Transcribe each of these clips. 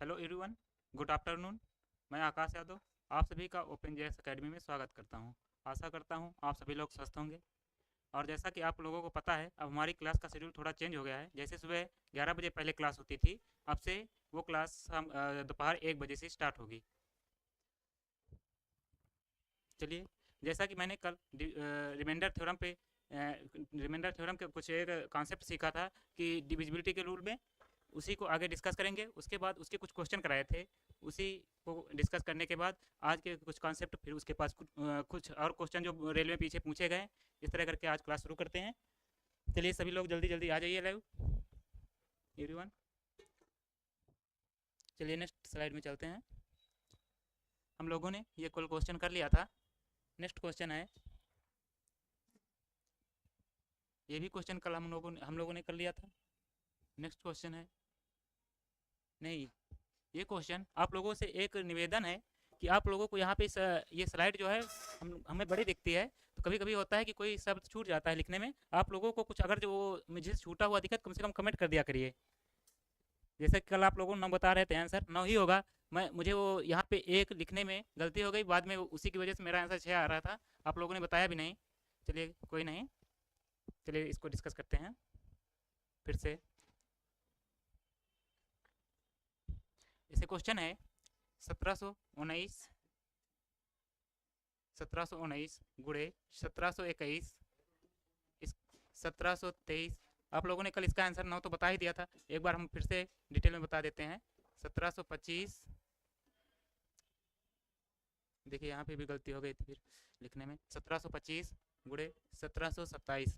Hello everyone, good afternoon. मैं आकाश यादव आप सभी का ओपन जेएस एकेडमी में स्वागत करता हूं। आशा करता हूं आप सभी लोग स्वस्थ होंगे। और जैसा कि आप लोगों को पता है, अब हमारी क्लास का शेड्यूल थोड़ा चेंज हो गया है। जैसे सुबह 11 बजे पहले क्लास होती थी, अब से वो क्लास हम दोपहर 1 बजे से स्टार्ट होगी। चलिए, जैसा कि मैंने कल रिमाइंडर थ्योरम के कुछ एक कॉन्सेप्ट सीखा था कि डिविजिबिलिटी के रूल में, उसी को आगे डिस्कस करेंगे। उसके बाद उसके कुछ क्वेश्चन कराए थे, उसी को डिस्कस करने के बाद आज के कुछ कॉन्सेप्ट, फिर उसके पास कुछ और क्वेश्चन जो रेलवे पीछे पूछे गए, इस तरह करके आज क्लास शुरू करते हैं। चलिए सभी लोग जल्दी जल्दी आ जाइए लाइव एवरीवन। चलिए नेक्स्ट स्लाइड में चलते हैं। हम लोगों ने ये कल क्वेश्चन कर लिया था। नेक्स्ट क्वेश्चन है, ये भी क्वेश्चन कल हम लोगों ने कर लिया था। नेक्स्ट क्वेश्चन है, नहीं, ये क्वेश्चन आप लोगों से एक निवेदन है कि आप लोगों को यहाँ पे ये स्लाइड जो है हमें बड़ी दिखती है, तो कभी कभी होता है कि कोई शब्द छूट जाता है लिखने में। आप लोगों को कुछ अगर जो मुझे छूटा हुआ दिखा, तो कम से कम कमेंट कर दिया करिए। जैसे कि कल आप लोगों 9 बता रहे थे, आंसर 9 ही होगा। मुझे वो यहाँ पे एक लिखने में गलती हो गई, बाद में उसी की वजह से मेरा आंसर 6 आ रहा था। आप लोगों ने बताया भी नहीं। चलिए कोई नहीं, चलिए इसको डिस्कस करते हैं फिर से। जैसे क्वेश्चन है, 1719 1719 गुणे 1721 इस 1723। आप लोगों ने कल इसका आंसर 9 तो बता ही दिया था, एक बार हम फिर से डिटेल में बता देते हैं। 1725, देखिए यहाँ पे भी गलती हो गई थी फिर लिखने में। 1725 गुणे 1727।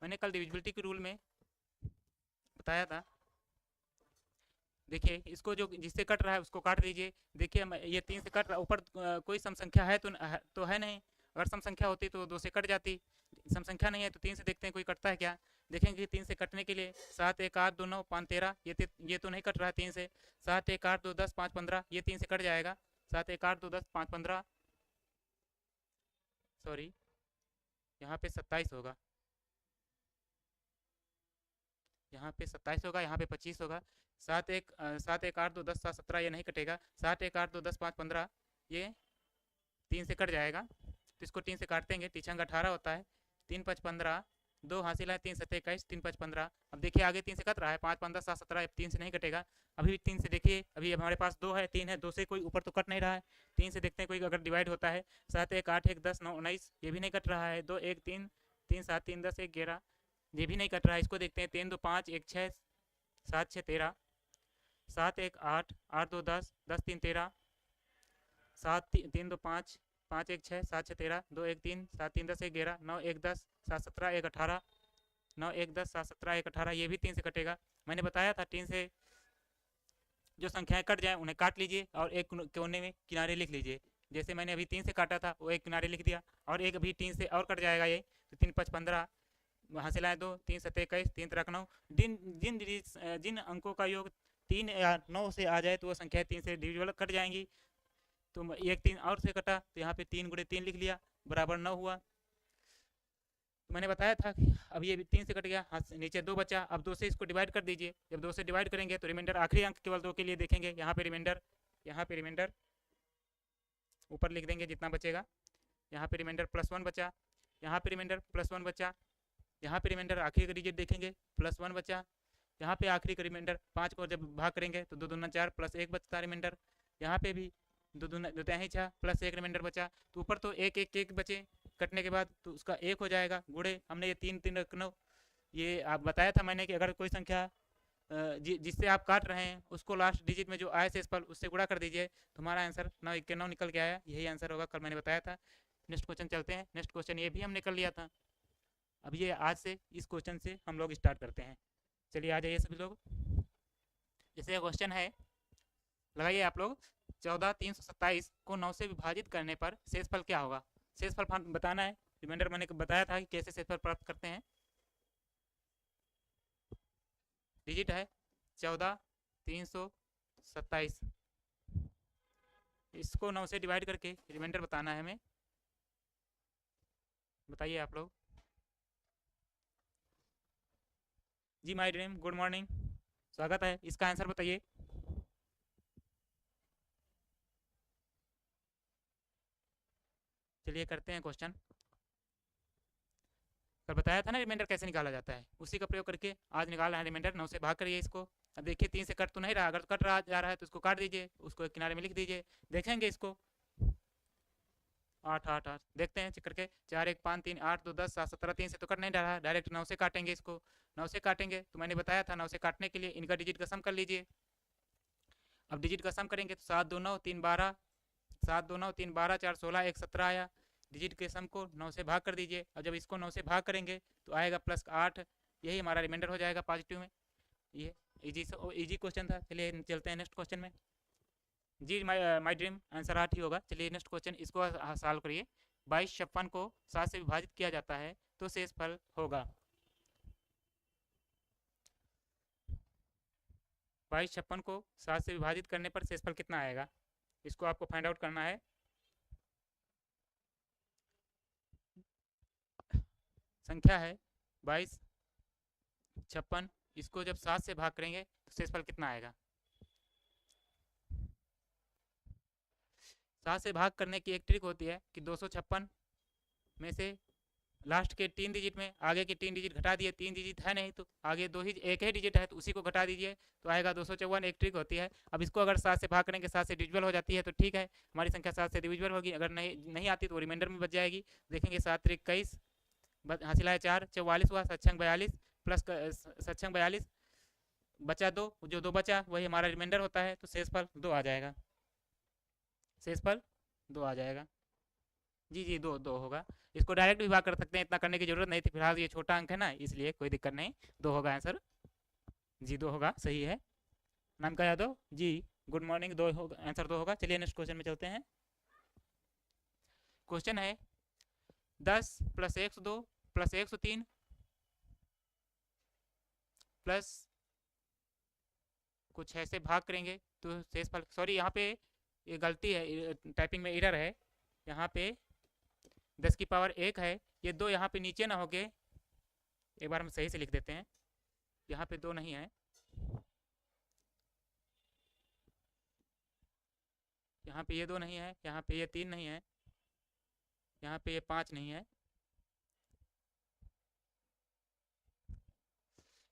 मैंने कल डिविजिबिलिटी के रूल में बताया था। देखिए इसको जो जिससे कट रहा है उसको काट दीजिए। देखिए ये 3 से कट रहा, ऊपर कोई सम संख्या है तो है नहीं। अगर सम संख्या होती तो 2 से कट जाती। सम संख्या नहीं है तो 3 से देखते हैं कोई कटता है क्या। देखेंगे 3 से कटने के लिए 7 1 8 2 9 5 13, ये तो नहीं कट रहा है 3 से। 7 1 8 2 10 5 15, ये 3 से कट जाएगा। 7 1 8 2 10 5 15, सॉरी, यहाँ पे 27 होगा। यहाँ पे 27 होगा, यहाँ पे 25 होगा। 7 1 8 2 10 7 17, ये नहीं कटेगा। 7 1 8 2 10 5 15, ये 3 से कट जाएगा। तो इसको 3 से काट देंगे, तीन अंक 18 होता है। 3 5 15, 2 हासिल है, 3 7 21, 3 5 15। अब देखिए आगे 3 से कट रहा है, 5 15 7 17, 3 से नहीं कटेगा। अभी भी 3 से देखिए, अभी हमारे पास 2 है, 3 है, 2 से कोई ऊपर तो कट नहीं रहा है। 3 से देखते हैं कोई अगर डिवाइड होता है। 7 1 8 1 10 9 19, ये भी नहीं कट रहा है। 2 1 3, 3 7 3 10 1 11, ये भी नहीं कट रहा है। इसको देखते हैं। 3 2 5 1 6, 7 6 13, 7 1 8 8 2 10 10 3 13, 7 3 2 5 5 1 6 7 6 13, 2 1 3 7 3 10 1 11, 9 1 10 7 17 1 18, 9 1 10 7 17 1 18, ये भी 3 से कटेगा। मैंने बताया था 3 से जो संख्याएं कट जाए उन्हें काट लीजिए और एक कोने में किनारे लिख लीजिए। जैसे मैंने अभी 3 से काटा था, वो एक किनारे लिख दिया। और एक अभी 3 से और कट जाएगा ये, तो 3 5 15, हासिल आए 2, 3 7 21, 3 3 9। जिन जिन जिन अंकों का योग 3 या 9 से आ जाए तो वो संख्या 3 से डिविजिबल कट जाएंगी। तो एक 3 और से कटा, तो यहाँ पे 3 गुणे 3 लिख लिया, बराबर 9 हुआ। तो मैंने बताया था कि अब ये 3 से कट गया, हाथ नीचे 2 बचा। अब 2 से इसको डिवाइड कर दीजिए। जब 2 से डिवाइड करेंगे तो रिमाइंडर, आखिरी अंक केवल 2 के लिए देखेंगे। यहाँ पे रिमाइंडर, यहाँ पे रिमाइंडर ऊपर लिख देंगे जितना बचेगा। यहाँ पे रिमाइंडर +1 बचा, यहाँ पे रिमाइंडर +1 बचा, यहाँ पे रिमाइंडर आखिरी का डिजिट देखेंगे +1 बचा। यहाँ पे आखिरी का रिमाइंडर 5 को जब भाग करेंगे तो 2 दूना 4 +1 बचता रिमाइंडर। यहाँ पे भी 2 दूना 2 तिहाई 6 +1 रिमाइंडर बचा। तो ऊपर तो 1 1 1 बचे कटने के बाद, तो उसका 1 हो जाएगा। गुणे हमने ये 3 3 रखना, ये आप बताया था मैंने कि अगर कोई संख्या जिससे आप काट रहे हैं उसको लास्ट डिजिट में जो आए से पल उससे गुणा कर दीजिए, तो हमारा आंसर 9 1 9 निकल के आया। यही आंसर होगा, कल मैंने बताया था। नेक्स्ट क्वेश्चन चलते हैं। नेक्स्ट क्वेश्चन ये भी हमने कर लिया था। अब ये आज से इस क्वेश्चन से हम लोग स्टार्ट करते हैं। चलिए आ जाइए सभी लोग। जैसे क्वेश्चन है, लगाइए आप लोग। 14 327 को 9 से विभाजित करने पर शेषफल क्या होगा। शेषफल बताना है। रिमाइंडर मैंने बताया था कि कैसे शेषफल प्राप्त करते हैं। डिजिट है 14 327, इसको 9 से डिवाइड करके रिमाइंडर बताना है हमें। बताइए आप लोग। जी माय ड्रीम, गुड मॉर्निंग। स्वागत है। इसका आंसर बताइए। चलिए करते हैं क्वेश्चन। कल बताया था ना रिमाइंडर कैसे निकाला जाता है, उसी का प्रयोग करके आज निकालना है रिमाइंडर। 9 से भाग करिए इसको। अब देखिए 3 से कट तो नहीं रहा, अगर कट रहा जा रहा है तो उसको काट दीजिए, उसको एक किनारे में लिख दीजिए। देखेंगे इसको 8 8 8 देखते हैं चेक करके। 4 1 5 3 8 2 10 7 17 3 से तो कट नहीं रहा, डायरेक्ट 9 से काटेंगे इसको। 9 से काटेंगे तो मैंने बताया था 9 से काटने के लिए इनका डिजिट का सम कर लीजिए। अब डिजिट का सम करेंगे तो 7 2 9 3 12, 7 2 9 3 12 4 16 1 17 आया। डिजिट के सम को 9 से भाग कर दीजिए। अब जब इसको 9 से भाग करेंगे तो आएगा +8, यही हमारा रिमाइंडर हो जाएगा पॉजिटिव में। ये इजी क्वेश्चन था। चलिए चलते हैं नेक्स्ट क्वेश्चन में। जी माय ड्रीम आंसर 8 ही होगा। चलिए नेक्स्ट क्वेश्चन, इसको सॉल्व करिए। 22 56 को 7 से विभाजित किया जाता है तो शेषफल होगा। 22 56 को 7 से विभाजित करने पर शेषफल कितना आएगा, इसको आपको फाइंड आउट करना है। संख्या है 22 56, इसको जब 7 से भाग करेंगे तो शेषफल कितना आएगा। 7 से भाग करने की एक ट्रिक होती है कि 256 में से लास्ट के 3 डिजिट में आगे के 3 डिजिट घटा दिए। 3 डिजिट है नहीं तो आगे एक ही डिजिट है तो उसी को घटा दीजिए तो आएगा 254। एक ट्रिक होती है। अब इसको अगर 7 से भाग करेंगे 7 से डिविजिबल हो जाती है तो ठीक है, हमारी संख्या 7 से डिविजिबल होगी। अगर नहीं आती तो रिमाइंडर में बच जाएगी। देखेंगे 7 3 21, हासिल आया 4, 44 हुआ, सक्षंग 42 प्लस सक्षंग 42 बचा 2, जो 2 बचा वही हमारा रिमाइंडर होता है, तो शेषफल 2 आ जाएगा। शेषफल 2 आ जाएगा। जी जी 2 2 होगा। इसको डायरेक्ट भी भाग कर सकते हैं, इतना करने की जरूरत नहीं थी, फिलहाल ये छोटा अंक है ना इसलिए कोई दिक्कत नहीं। 2 होगा आंसर। जी 2 होगा, सही है। नाम का यादव जी, गुड मॉर्निंग। 2 होगा आंसर, 2 होगा। चलिए नेक्स्ट क्वेश्चन में चलते हैं। क्वेश्चन है 10 + 102 + 103 प्लस कुछ ऐसे भाग करेंगे तो शेषफल, सॉरी यहाँ पे ये गलती है, टाइपिंग में एरर है। यहाँ पे 10 की पावर 1 है, ये 2 यहाँ पे नीचे ना होके एक बार हम सही से लिख देते हैं। यहाँ पे 2 नहीं है, यहाँ पे ये 2 नहीं है, यहाँ पे ये 3 नहीं है, यहाँ पे ये 5 नहीं है,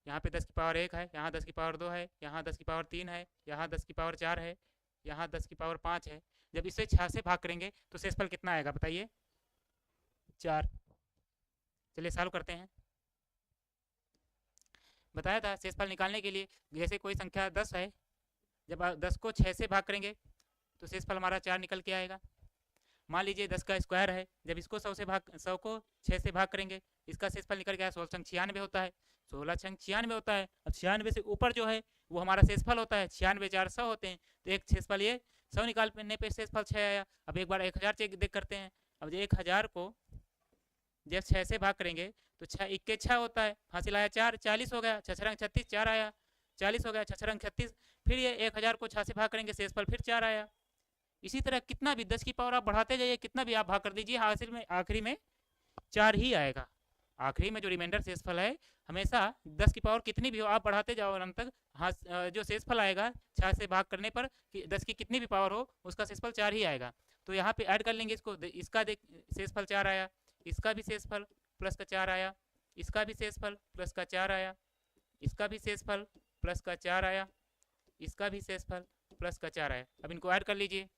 यहाँ पे 10 की पावर 1 है, यहाँ 10 की पावर 2 है, यहाँ 10 की पावर 3 है, यहाँ 10 की पावर 4 है, यहाँ 10 की पावर 5 है। जब इसे 6 से भाग करेंगे तो शेषफल कितना आएगा बताइए। 4। चलिए सॉल्व करते हैं। बताया था शेषफल निकालने के लिए, जैसे कोई संख्या 10 है, जब 10 को 6 से भाग करेंगे तो शेषफल हमारा 4 निकल के आएगा। मान लीजिए 10 का स्क्वायर है, जब इसको 100 को 6 से भाग करेंगे इसका शेषफल निकल गया 16 96 होता है। 16 96 होता है। अब 96 से ऊपर जो है वो हमारा शेषफल होता है। 96 4 100 होते हैं, तो एक शेषफल ये 100 निकालने पे शेषफल 6 आया। अब एक बार 1000 चेक देख करते हैं। अब 1000 को जब 6 से भाग करेंगे तो 6 1 6 होता है, हासिल आया 4, 40 हो गया। 6 रंग 36, 4 आया, 40 हो गया। 6 रंग 36, फिर ये 1000 को 6 से भाग करेंगे शेषफल फिर 4 आया। इसी तरह कितना भी 10 की पावर आप बढ़ाते जाइए, कितना भी आप भाग कर दीजिए, हासिल में आखिरी में 4 ही आएगा। आखिरी में जो रिमाइंडर शेषफल है हमेशा 10 की पावर कितनी भी हो आप बढ़ाते जाओ अंत तक, जो शेषफल आएगा 6 से भाग करने पर 10 की कितनी भी पावर हो उसका शेषफल 4 ही आएगा। तो यहाँ पे ऐड कर लेंगे इसको। इसका देख शेषफल 4 आया, इसका भी शेषफल प्लस का 4 आया, इसका भी शेषफल प्लस का 4 आया, इसका भी शेषफल प्लस का 4 आया, इसका भी शेषफल प्लस का 4 आया। अब इनको ऐड कर लीजिए।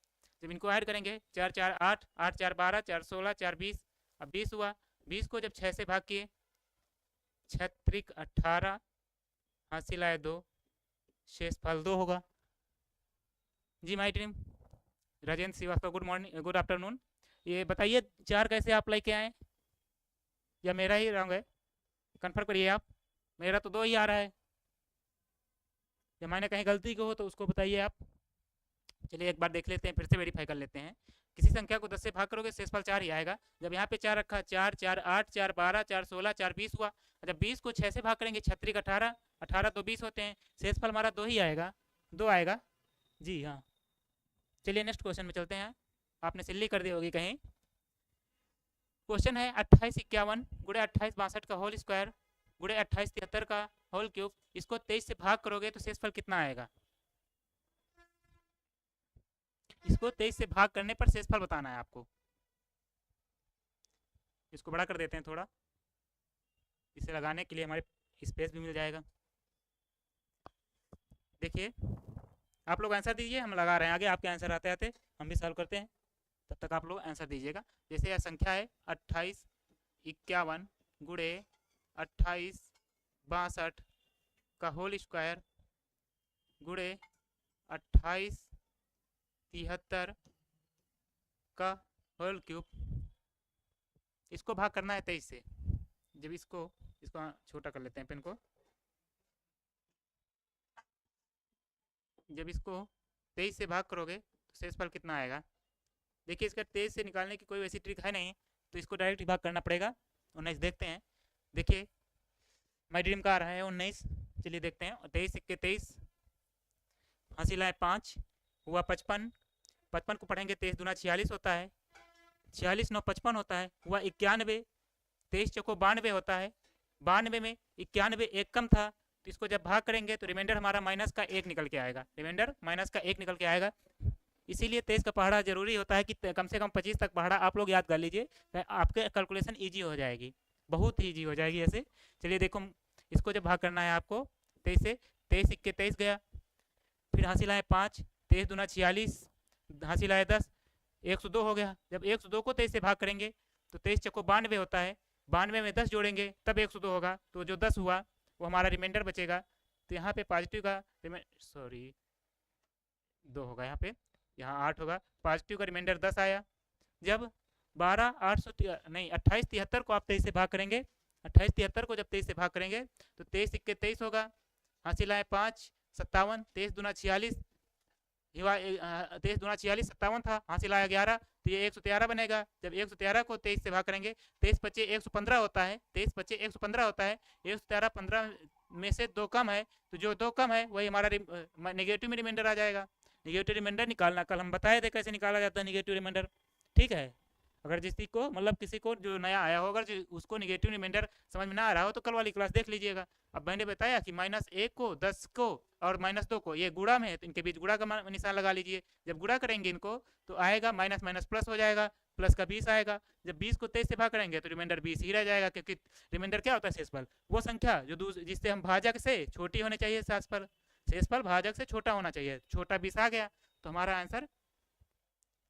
जब इनको ऐड करेंगे 4 4 8, 8 4 12, 4 16, 4 20, अब 20 हुआ। 20 को जब 6 से भाग किए 6 त्रिक 18, हासिल आया 2, शेषफल 2 होगा। जी my dream Rajendra Srivastava, good morning, good afternoon. ये बताइए 4 कैसे आप लेके आए, या मेरा ही रॉन्ग है, कन्फर्म करिए आप। मेरा तो 2 ही आ रहा है, या मैंने कहीं गलती को हो तो उसको बताइए आप। चलिए एक बार देख लेते हैं, फिर से वेरीफाई कर लेते हैं। किसी संख्या को 10 से भाग करोगे शेषफल 4 ही आएगा। जब यहाँ पे 4 रखा 4 4 8, 4 12, 4 16, 4 20 हुआ। जब 20 को 6 से भाग करेंगे 6 त्रिक 18, 18 तो 20 होते हैं, शेषफल हमारा 2 ही आएगा, 2 आएगा। जी हाँ। चलिए नेक्स्ट क्वेश्चन में चलते हैं, आपने सिल्ली कर दी होगी कहीं। क्वेश्चन है 28 51 × 28 62 का होल स्क्वायर × 28 73 का होल क्यूब, इसको 23 से भाग करोगे तो शेषफल कितना आएगा? इसको 23 से भाग करने पर शेषफल बताना है आपको। इसको बड़ा कर देते हैं थोड़ा, इसे लगाने के लिए हमारे स्पेस भी मिल जाएगा। देखिए आप लोग आंसर दीजिए, हम लगा रहे हैं आगे, आपके आंसर आते आते हम भी सॉल्व करते हैं, तब तक आप लोग आंसर दीजिएगा। जैसे यह संख्या है 2851 गुणे 2862 का होल स्क्वायर गुणे 2873 का होल क्यूब, इसको भाग करना है 23 से। जब इसको छोटा कर लेते हैं पेन को, जब इसको 23 से भाग करोगे तो शेषफल कितना आएगा? देखिए इसका 23 से निकालने की कोई वैसी ट्रिक है नहीं, तो इसको डायरेक्ट भाग करना पड़ेगा। 19 देखते हैं, देखिए माई ड्रीम का आ रहा है 19, चलिए देखते हैं। 23 सिक्के 23, हासिल है 5, हुआ 55, 55 को पढ़ेंगे 23 दूना 46 होता है, 46 9 55 होता है, हुआ 91, 23 चौको 92 होता है, 92 में 91 एक कम था, तो इसको जब भाग करेंगे तो रिमाइंडर हमारा माइनस का 1 निकल के आएगा, रिमाइंडर माइनस का 1 निकल के आएगा। इसीलिए 23 का पहाड़ा जरूरी होता है कि कम से कम 25 तक पहाड़ा आप लोग याद कर लीजिए, आपके कैलकुलेशन ईजी हो जाएगी, बहुत ही ईजी हो जाएगी ऐसे। चलिए देखो इसको जब भाग करना है आपको 23 से, 23 सिक्के 23 गया, फिर हासिल आए 5, 23 दूना 46, हासिल आए 10, 102 हो गया। जब 102 को 23 से भाग करेंगे तो 23 चौको 92 होता है, 92 में 10 जोड़ेंगे तब 102 होगा, तो जो 10 हुआ वो हमारा रिमाइंडर बचेगा। तो यहाँ पे पॉजिटिव का सॉरी 2 होगा, यहाँ 8 होगा, पॉजिटिव का रिमाइंडर 10 आया। जब 2873 को आप 23 से भाग करेंगे, 2873 को जब 23 से भाग करेंगे तो 23 सिक्के 23 होगा, हासिल आए 5, 57, 23 दूना 46, 23 दूना 46 57 था, हासिल आया 11, तो ये 113 बनेगा। जब 113 को 23 से भाग करेंगे, 23 बचे 115 होता है, 23 बचे 115 होता है, 113 15 में से 2 कम है, तो जो 2 कम है वही हमारा नेगेटिव में रिमाइंडर आ जाएगा। नेगेटिव रिमाइंडर निकालना कल हम बताए थे कैसे निकाला जाता है नेगेटिव रिमाइंडर, ठीक है। अगर किसी को मतलब किसी को जो नया आया होगा, जो उसको नेगेटिव रिमाइंडर समझ में ना आ रहा हो तो कल वाली क्लास देख लीजिएगा। अब मैंने बताया कि -1 को 10 को और -2 को ये गुणा में है, तो इनके बीच गुणा का निशान लगा लीजिए। जब गुणा करेंगे इनको तो आएगा माइनस माइनस प्लस हो जाएगा, प्लस का 20 आएगा। जब 20 को 23 से भाग करेंगे तो रिमाइंडर 20 ही रह जाएगा, क्योंकि रिमाइंडर क्या होता है? शेषफल, वो संख्या जो जिससे हम भाजक से छोटी होनी चाहिए, शेषफल भाजक से छोटा होना चाहिए। छोटा 20 आ गया तो हमारा आंसर,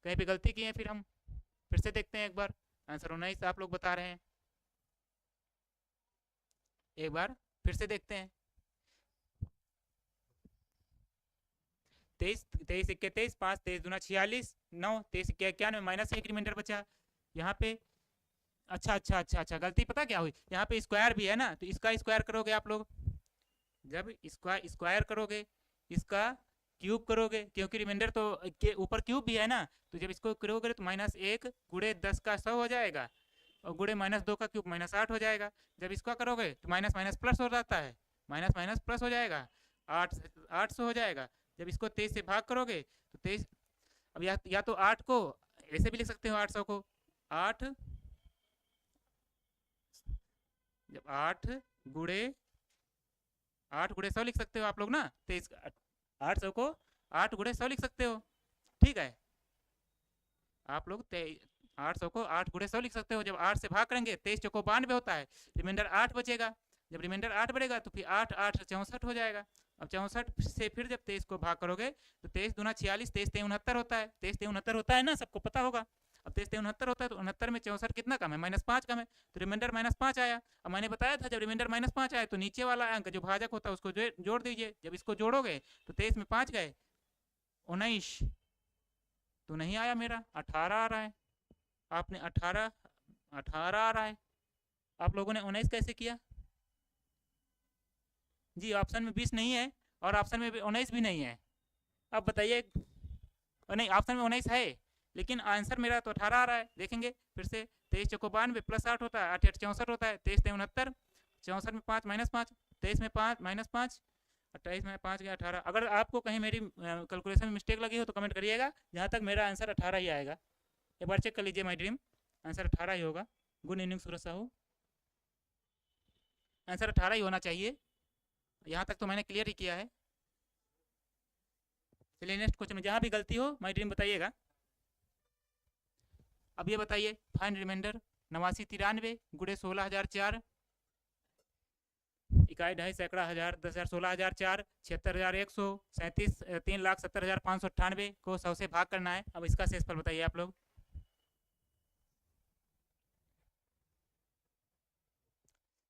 कहीं पे गलती की है फिर हम फिर से देखते हैं एक बार। आंसर 19 आप लोग बता रहे हैं, एक बार फिर से देखते हैं। 23 23 सिक्के 23, 5 23 दूना 46, 9 23 सिक्के 91, माइनस 1 रिमाइंडर बचा यहाँ पे। अच्छा गलती पता क्या हुई, यहाँ पे स्क्वायर भी है ना, तो इसका स्क्वायर करोगे आप लोग। जब इसका स्क्वायर करोगे, इसका क्यूब करोगे, क्योंकि रिमाइंडर तो के ऊपर क्यूब भी है ना, तो जब इसको करोगे तो -1 गुणे 10 का 100 हो जाएगा, और गुणे -2 का क्यूब -8 हो जाएगा। जब इसका करोगे तो माइनस माइनस प्लस हो जाता है, माइनस माइनस प्लस हो जाएगा, 800 हो जाएगा। जब इसको 23 से भाग करोगे तो 23, अब या तो 8 को ऐसे भी लिख सकते हो, 800 को 8, जब 8 गुणे 100 लिख सकते हो आप लोग ना, 23 800 को 8 गुणे 100 लिख सकते हो, ठीक है। आप लोग 800 को 8 गुणे 100 लिख सकते हो। जब 8 से भाग करेंगे 23 चौको 92 होता है, रिमाइंडर 8 बचेगा। जब रिमाइंडर 8 बढ़ेगा तो फिर 8 8 64 हो जाएगा। अब 64 से फिर जब 23 को भाग करोगे तो 23 दूना 46, 23 3 69 होता है, 23 3 69 होता है ना, सबको पता होगा। अब 23 3 69 होता है, तो 69 में 64 कितना कम है? -5 कम है, तो रिमाइंडर -5 आया। अब मैंने बताया था जब रिमाइंडर -5 आया तो नीचे वाला अंक जो भाजक होता है उसको जोड़ दीजिए। जब इसको जोड़ोगे तो 23 में 5 गए 19, तो नहीं आया मेरा, 18 आ रहा है। आपने 18 आ रहा है, आप लोगों ने 19 कैसे किया जी? ऑप्शन में 20 नहीं है और ऑप्शन में 19 भी नहीं है। अब बताइए, नहीं ऑप्शन में 19 है लेकिन आंसर मेरा तो 18 आ रहा है। देखेंगे फिर से, 23 चौको 92 प्लस 8 होता है, 8 8 64 होता है, 23 3 69, 64 में 5 -5, 23 में 5 -5, 28 में 5 गया 18। अगर आपको कहीं मेरी कैलकुलेशन में मिस्टेक लगी हो तो कमेंट करिएगा। जहाँ तक मेरा आंसर 18 ही आएगा, एक बार चेक कर लीजिए माई ड्रीम, आंसर 18 ही होगा। गुड इवनिंग सूरज साहू, आंसर 18 ही होना चाहिए। यहाँ तक तो मैंने क्लियर ही किया है। चलिए नेक्स्ट क्वेश्चन में, जहाँ भी गलती हो माय ड्रीम बताइएगा। अब ये बताइए, फाइंड रिमाइंडर 8993 गुणे 16,004 इकाई ढाई सैकड़ा हजार 10,000 16,004 76,100 37 3,70,598 को 100 से भाग करना है। अब इसका शेषफल बताइए आप लोग।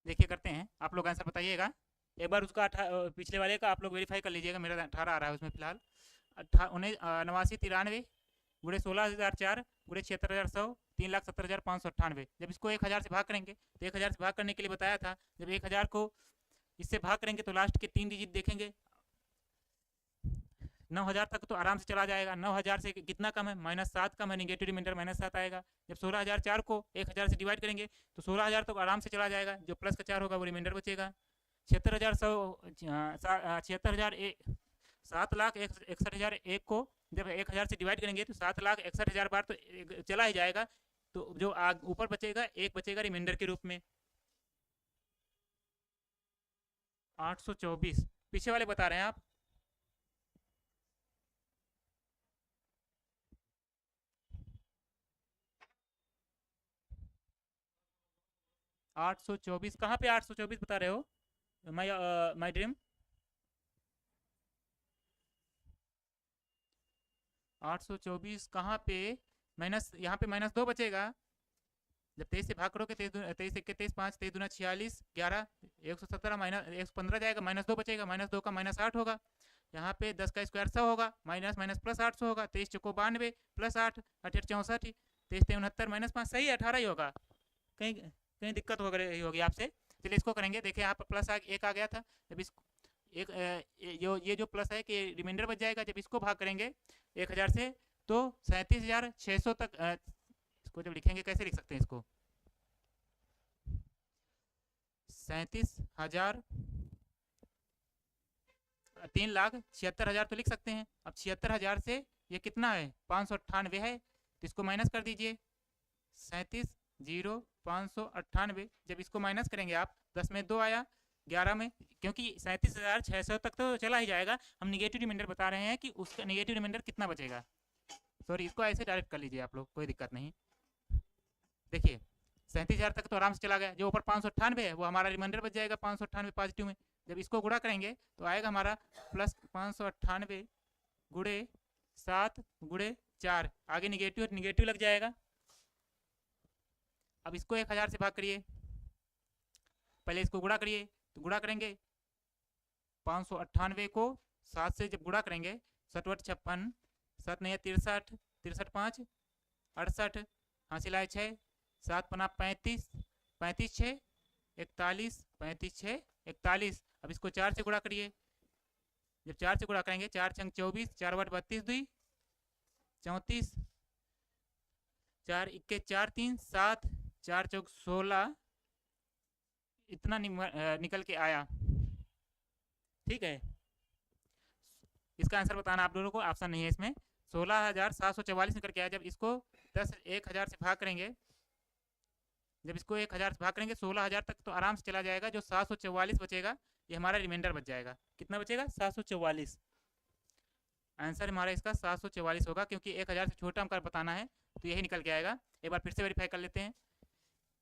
देखिए करते हैं, आप लोग आंसर बताइएगा। एक बार उसका पिछले वाले का आप लोग वेरीफाई कर लीजिएगा। मेरा 18 आ रहा है उसमें फिलहाल। 8993 गुणे 16,004 गुणे 76,100 3,70,598। जब इसको 1,000 से भाग करेंगे तो 1,000 से भाग करने के लिए बताया था, जब 1,000 को इससे भाग करेंगे तो लास्ट के 3 डिजिट देखेंगे। 9,000 तक तो आराम से चला जाएगा। 9,000 से कितना कम है? -7 कम है, निगेटिव रिमाइंडर -7 आएगा। जब 16,004 को 1,000 से डिवाइड करेंगे तो 16,000 तक आराम से चला जाएगा। जो प्लस का 4 होगा वो रिमाइंडर बचेगा। 7,61,001 को जब 1,000 से डिवाइड करेंगे तो 7,61,000 बार तो चला ही जाएगा। तो जो ऊपर बचेगा 1 बचेगा रिमाइंडर के रूप में। 824 पीछे वाले बता रहे हैं आप। $824 कहाँ पे 824 बता रहे हो माय ड्रीम? 824 कहाँ पे? माइनस, यहाँ पे -2 बचेगा। जब 23 से भाग करोगे 23 1 23 5 23 दूना 46 11 117 माइनस 115 जाएगा, -2 बचेगा। -2 का -8 होगा। यहाँ पे 10 का स्क्वायर 100 होगा, माइनस माइनस प्लस 800 होगा। 23 चौको 92 प्लस 8 8 64 23 69 -5 सही 18 ही होगा। कहीं कहीं दिक्कत हो रही होगी आपसे। चलिए इसको करेंगे। देखिए यहाँ पर प्लस 1 आ गया था। जब इसको एक ये जो प्लस है कि रिमाइंडर बच जाएगा। जब इसको भाग करेंगे 1,000 से तो 37,600 तक। इसको जब लिखेंगे कैसे लिख सकते हैं इसको? 37,000 3,76,000 तो लिख सकते हैं। अब 76,000 से ये कितना है? 598 है, तो इसको माइनस कर दीजिए। 37,598 जब इसको माइनस करेंगे आप, 10 में 2 आया, 11 में, क्योंकि 37,600 तक तो चला ही जाएगा। हम निगेटिव रिमाइंडर बता रहे हैं कि उसका निगेटिव रिमाइंडर कितना बचेगा। सॉरी, इसको ऐसे डायरेक्ट कर लीजिए आप लोग, कोई दिक्कत नहीं। देखिए 37,000 तक तो आराम से चला गया। जो ऊपर 598 है वो हमारा रिमाइंडर बच जाएगा 598 पॉजिटिव में। जब इसको गुणा करेंगे तो आएगा हमारा प्लस 598 गुणे 7 गुणे 4। आगे निगेटिव लग जाएगा। अब इसको 1,000 से भाग करिए। पहले इसको गुणा करिए, तो गुणा करेंगे 598 को 7 से जब गुणा करेंगे 7 × 56 7 नहीं 63 63 5 68 हासिल आए 6 7 × 35 35 6 41 35 6 41। अब इसको 4 से गुणा करिए। जब 4 से गुणा करेंगे 4 × 24 4 × 32 2 34 4 × 4 3 7 4 × 16 इतना निकल के आया। ठीक है, इसका आंसर बताना आप लोगों को, ऑप्शन नहीं है इसमें। 16,744 निकल के आया। जब इसको 1,000 से भाग करेंगे, जब इसको 1,000 से भाग करेंगे 16,000 तक तो आराम से चला जाएगा। जो 744 बचेगा ये हमारा रिमाइंडर बच जाएगा। कितना बचेगा? 744। आंसर हमारा इसका 744 होगा, क्योंकि 1,000 से छोटा हमको बताना है तो यही निकल के आएगा। एक बार फिर से वेरीफाई कर लेते हैं।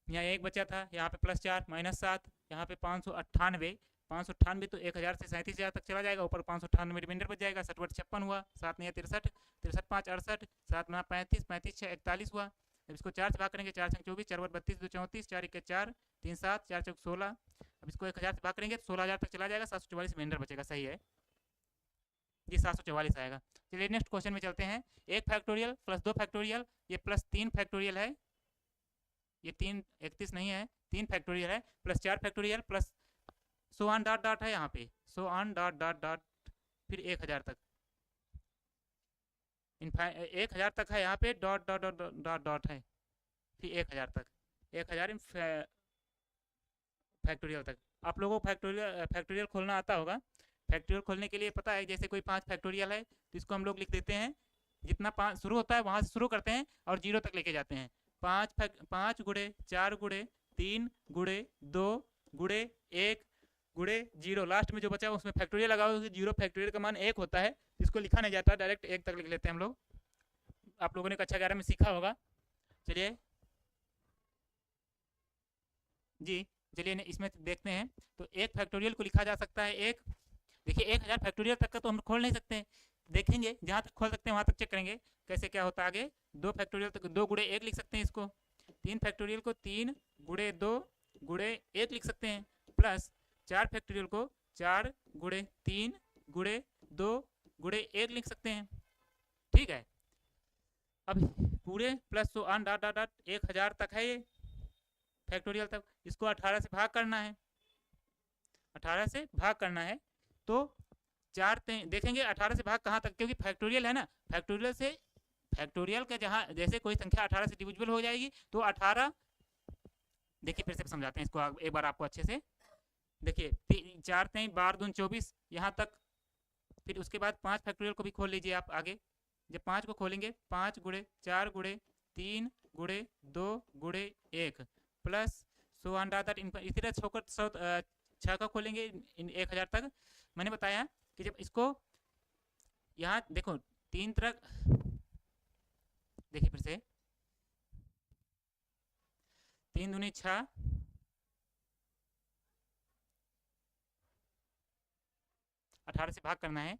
यहाँ 1 बचा था, यहाँ पे +4 -7, यहाँ पे 598 तो 1,000 से 37,000 तक चला जाएगा। ऊपर 598 रिमाइंडर बच जाएगा। 7 × 56 हुआ, 7 नहीं 63 63 5 68 7 × 35 35 6 41 हुआ। जब इसको 4 से भाग करेंगे 4 × 24 4 × 32 2 34 4 × 4 3 7 4 × 16। अब इसको 1,000 से भाग करेंगे तो 16,000 तक चला जाएगा। 744 रिमाइंडर बचेगा। सही है जी, 744 आएगा। चलिए नेक्स्ट क्वेश्चन में चलते हैं। 1 फैक्टोरियल प्लस 2 फैक्टोरियल, ये प्लस 3 फैक्टोरियल है। ये 3 31 नहीं है, 3 फैक्टोरियल है, plus 4 factorial plus so on dot dot है। यहाँ पे so on dot dot dot फिर 1,000 तक, 1,000 तक है। यहाँ पे dot dot dot dot dot है, फिर 1,000 तक, 1,000 फैक्टोरियल तक। आप लोगों को फैक्टोरियल खोलना आता होगा। फैक्टोरियल खोलने के लिए पता है, जैसे कोई 5 फैक्टोरियल है तो इसको हम लोग लिख देते हैं, जितना 5 शुरू होता है वहाँ से शुरू करते हैं और 0 तक लेके जाते हैं। 5 गुणे 4 गुणे 3 गुणे 2 गुणे 1 गुणे 0, लास्ट में जो बचा उसमें फैक्टोरियल लगाओ, 0 फैक्टोरियल का मान 1 होता है, इसको लिखा नहीं जाता, डायरेक्ट 1 तक लिख लेते हैं हम लोग। आप लोगों ने कक्षा 11 में सीखा होगा। चलिए जी, चलिए इसमें देखते हैं। तो 1 फैक्टोरियल को लिखा जा सकता है एक, देखिए 1000 फैक्टोरियल तक का तो हम खोल नहीं सकते, देखेंगे जहाँ तक खोल सकते हैं वहाँ तक चेक करेंगे कैसे क्या होता है आगे। 2 फैक्टोरियल तक 2 गुणे 1 लिख सकते हैं इसको, 3 फैक्टोरियल को 3 गुणे 2 गुणे 1 लिख सकते हैं, प्लस 4 फैक्टोरियल को 4 गुणे 3 गुणे 2 गुणे 1 लिख सकते हैं। ठीक है, अब पूरे plus so on dot dot dot 1000 तक है ये फैक्टोरियल तक, इसको 18 से भाग करना है, 18 से भाग करना है। तो 4 देखेंगे 18 से भाग कहाँ तक, क्योंकि फैक्टोरियल है ना, फैक्टोरियल से फैक्टोरियल का जहाँ जैसे कोई संख्या 18 से डिविजिबल हो जाएगी तो 18, देखिए फिर से समझाते हैं इसको एक बार आपको अच्छे से। देखिए 4 3 12 दून 24 यहाँ तक, फिर उसके बाद 5 फैक्टोरियल को भी खोल लीजिए आप आगे। जब 5 को खोलेंगे 5 गुणे 4 गुणे 3 गुणे 2 गुणे 1 प्लस सो ऑन डॉट इसी तरह छोकर 6 का खोलेंगे 1000 तक। मैंने बताया कि जब इसको यहाँ देखो 3 तरह, देखिए फिर से 3 दूनी 6, अठारह से भाग करना है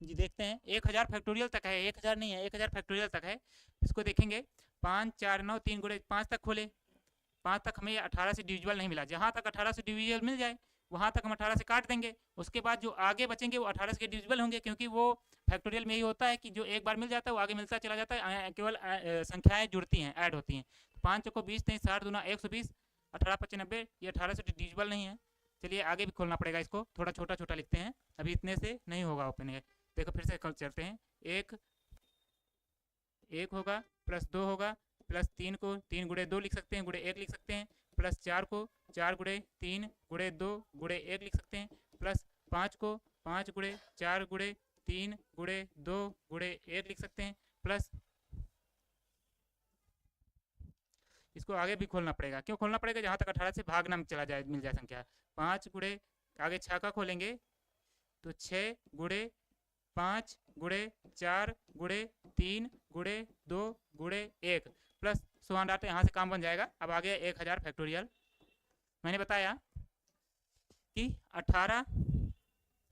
जी। देखते हैं 1000 फैक्टोरियल तक है, 1000 नहीं है, 1000 फैक्टोरियल तक है। इसको देखेंगे 5 4 9 3 गुणे 5 तक खोले, 5 तक हमें 18 से डिविजिबल नहीं मिला, जहाँ तक 18 से डिविजिबल मिल जाए वहाँ तक हम 18 से काट देंगे। उसके बाद जो आगे बचेंगे वो 18 से डिविजिबल होंगे, क्योंकि वो फैक्टोरियल में ही होता है कि जो एक बार मिल जाता है वो आगे मिलता चला जाता है, केवल संख्याएं जुड़ती हैं, ऐड होती हैं। 5 चौको 20 3 60 दूना 120, 18 25 90, ये 18 से डिविजिबल नहीं है। चलिए आगे भी खोलना पड़ेगा, इसको थोड़ा छोटा छोटा लिखते हैं, अभी इतने से नहीं होगा ओपन है। देखो फिर से कल चलते हैं, 1 होगा प्लस 2 होगा प्लस 3 को 3 गुणे 2 लिख सकते हैं, गुणे 1 लिख सकते हैं, प्लस 4 को 4 गुणे 3 गुणे 2 गुणे 1 लिख सकते हैं, प्लस 5 को 5 गुणे 4 गुणे 3 गुणे 2 गुणे 1 लिख सकते हैं, प्लस इसको आगे भी खोलना पड़ेगा। क्यों खोलना पड़ेगा? जहाँ तक 18 से भागना चला जाए मिल जाए संख्या। 5 गुणे आगे 6 का खोलेंगे तो 6 गुणे 5 गुणे 4 गुणे 3 गुणे 2 गुणे 1 प्लस सो डाटा, यहाँ से काम बन जाएगा। अब आगे 1000 फैक्टोरियल। मैंने बताया कि 18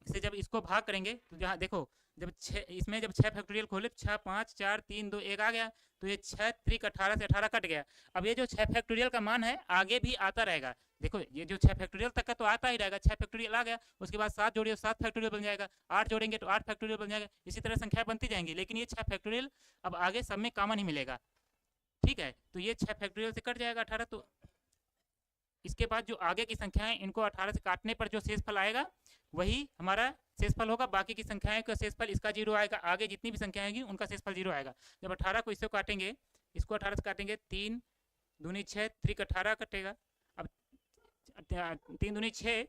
से जब इसको भाग करेंगे तो जहाँ देखो जब 6 इसमें जब 6 फैक्टोरियल खोले 6 5 4 3 2 1 आ गया, तो ये 6 त्रिक 18 से 18 कट गया। अब ये जो 6 फैक्टोरियल का मान है आगे भी आता रहेगा। देखो ये जो 6 फैक्टोरियल तक का तो आता ही रहेगा, 6 फैक्टोरियल आ गया, उसके बाद 7 जोड़िए 7 फैक्टोरियल बन जाएगा, 8 जोड़ेंगे तो 8 फैक्टोरियल बन जाएगा, इसी तरह संख्या बनती जाएंगी। लेकिन ये 6 फैक्टोरियल अब आगे सब में कॉमन ही मिलेगा, ठीक है। तो ये 6 फैक्टोरियल से कट जाएगा 18। तो इसके बाद जो आगे की संख्याएं इनको 18 से काटने पर जो शेषफल आएगा वही हमारा शेषफल होगा। बाकी की संख्याएं का शेषफल इसका 0 आएगा, आगे जितनी भी संख्याएं आएंगी उनका शेषफल 0 आएगा। जब 18 को इससे काटेंगे, इसको 18 से काटेंगे, 3 दूनी 6 त्रिक 18 कटेगा। अब 3 दूनी 6,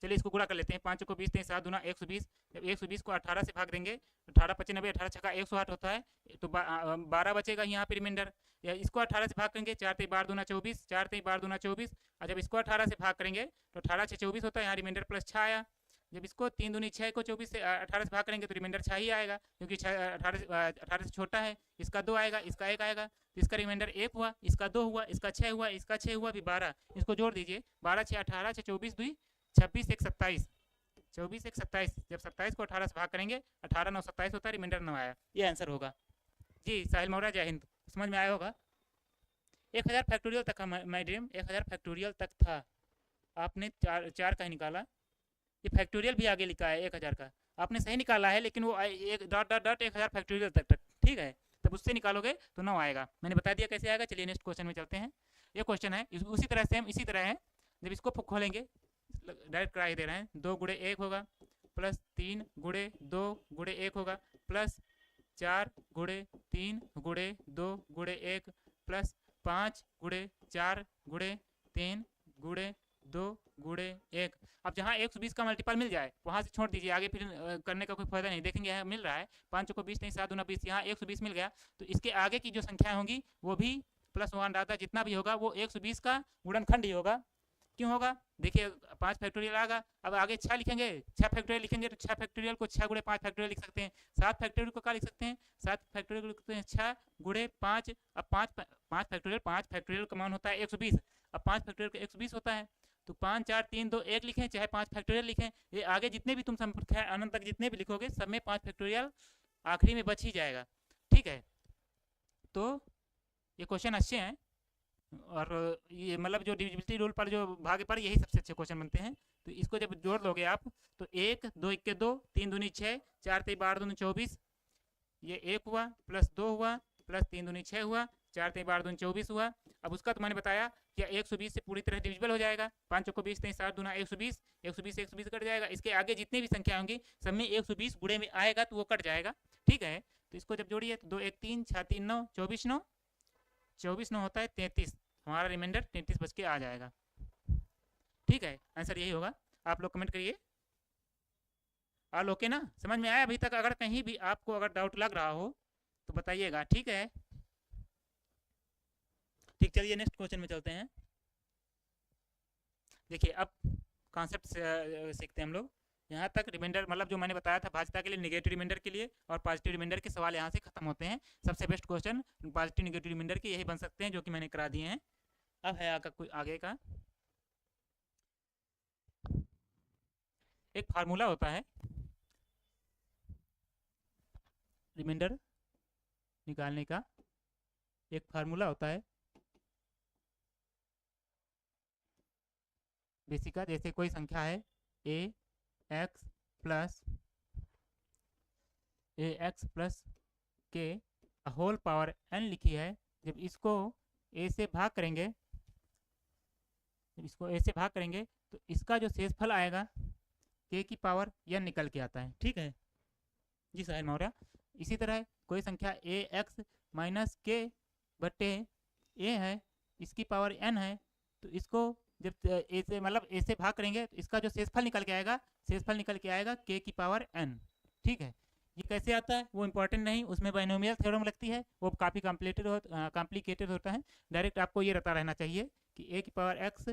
चलिए इसको गुणा कर लेते हैं। 5 को 20 3 7 दूना 120। जब 120 को 18 से भाग देंगे 18 25 90, 18 छक्का 108 होता है, तो 12 बचेगा यहाँ पे रिमाइंडर। या इसको 18 से भाग करेंगे 4 3 12 दूना 24, 4 3 12 दूना 24। और जब इसको 18 से भाग करेंगे तो 18 6 24 होता है, यहाँ रिमाइंडर प्लस 6 आया। जब इसको 3 दूनी 6 को 24 से 18 से भाग करेंगे तो रिमाइंडर 6 ही आएगा, क्योंकि 18 से छोटा है। इसका 2 आएगा, इसका 1 आएगा, तो इसका रिमाइंडर 1 हुआ, इसका 2 हुआ, इसका 6 हुआ, इसका 6 हुआ, अभी 12। इसको जोड़ दीजिए, 12 6 18 6 24 2 26 1 27, 24 1 27। जब 27 को 18 से भाग करेंगे 18 9 27 होता है, रिमाइंडर 9 आया। ये आंसर होगा जी। साहिल मौर्य, जय हिंद। समझ में आया होगा। 1000 फैक्टोरियल तक का माय ड्रीम 1000 फैक्टोरियल तक था। आपने 4 का ही निकाला, ये फैक्टोरियल भी आगे लिखा है 1000 का, आपने सही निकाला है, लेकिन वो एक डॉट डॉट डॉट 1000 फैक्टोरियल तक, ठीक है। तब उससे निकालोगे तो 9 आएगा। मैंने बता दिया कैसे आएगा। चलिए नेक्स्ट क्वेश्चन में चलते हैं। ये क्वेश्चन है उसी तरह सेम इसी तरह है। जब इसको खोलेंगे डायरेक्ट करा ही दे रहे हैं, 2 गुणे 1 होगा, प्लस 3 गुणे 2 गुणे 1 होगा, प्लस 4 गुणे 3 गुणे 2 गुणे 1, प्लस 5 गुणे 4 गुणे 3 गुणे 2 गुणे 1। अब जहाँ 120 का मल्टीपल मिल जाए वहाँ से छोड़ दीजिए, आगे फिर करने का कोई फायदा नहीं। देखेंगे यहाँ मिल रहा है 5 को 20 नहीं 7 दूना 20, यहाँ 120 मिल गया, तो इसके आगे की जो संख्या होंगी वो भी प्लस 1 डाटा जितना भी होगा वो 120 का गुणनखंड ही होगा। क्यों होगा? देखिए 5 फैक्टोरियल आएगा, अब आगे 6 लिखेंगे, 6 फैक्टोरियल लिखेंगे तो 6 फैक्टोरियल को 6 गुणे 5 फैक्टोरियल लिख सकते हैं। 7 फैक्टोरियल को क्या लिख सकते हैं? 7 फैक्टोरियल को लिखते हैं 6 गुणे 5। अब 5 फैक्टोरियल का मान होता है 120। अब 5 फैक्टोरियल का 120 होता है, तो 5 4 3 2 1 लिखें, चाहे 5 फैक्टोरियल लिखें। ये आगे जितने भी तुम अनंत तक जितने भी लिखोगे सब में 5 फैक्टोरियल आखिरी में बच ही जाएगा। ठीक है, तो ये क्वेश्चन अच्छे हैं, और ये मतलब जो डिविजिबिलिटी रूल पर जो भाग पर यही सबसे अच्छे क्वेश्चन बनते हैं। तो इसको जब जोड़ लोगे आप तो 1 2 1 2 3 दूनी 6 4 3 12 दूनी 24, ये 1 हुआ प्लस 2 हुआ प्लस 3 दूनी 6 हुआ 4 3 12 दूनी 24 हुआ। अब उसका तो मैंने बताया कि 120 से पूरी तरह डिविजिबल हो जाएगा। 5 चौको 20 3 7 दूना 120, 120 से 120 कट जाएगा। इसके आगे जितने भी संख्या होंगी सब में 120 गुणे में आएगा तो वो कट जाएगा। ठीक है, तो इसको जब जोड़िए तो 2 1 3 6 3 9 24 9 24 9 होता है 33, हमारा रिमाइंडर 33 बच के आ जाएगा। ठीक है, आंसर यही होगा। आप लोग कमेंट करिए। ऑल ओके ना? समझ में आया अभी तक? अगर कहीं भी आपको अगर डाउट लग रहा हो तो बताइएगा। ठीक है, ठीक, चलिए नेक्स्ट क्वेश्चन में चलते हैं। देखिए अब कॉन्सेप्ट सीखते हैं हम लोग। यहाँ तक रिमाइंडर मतलब जो मैंने बताया था भाज्यता के लिए, नेगेटिव रिमाइंडर के लिए और पॉजिटिव रिमाइंडर के सवाल यहाँ से खत्म होते हैं। सबसे best question positive negative remainder के यही बन सकते हैं जो कि मैंने करा दिए हैं। अब है आगे का एक फार्मूला होता है रिमाइंडर निकालने का। एक फार्मूला होता है बेसिक का। जैसे कोई संख्या है ax प्लस के होल पावर n लिखी है। जब इसको a से भाग करेंगे तो इसका जो शेषफल आएगा k की पावर n निकल के आता है। ठीक है जी साहिल मौर्य। इसी तरह कोई संख्या ax माइनस के बटे a है, इसकी पावर n है, तो इसको जब a से मतलब a से भाग करेंगे तो इसका जो शेषफल निकल के आएगा k की पावर n। ठीक है, ये कैसे आता है वो इम्पोर्टेंट नहीं, उसमें बाइनोमियल थ्योरम लगती है, वो काफ़ी कॉम्प्लिकेटेड होता है। डायरेक्ट आपको ये रटा रहना चाहिए कि a की power x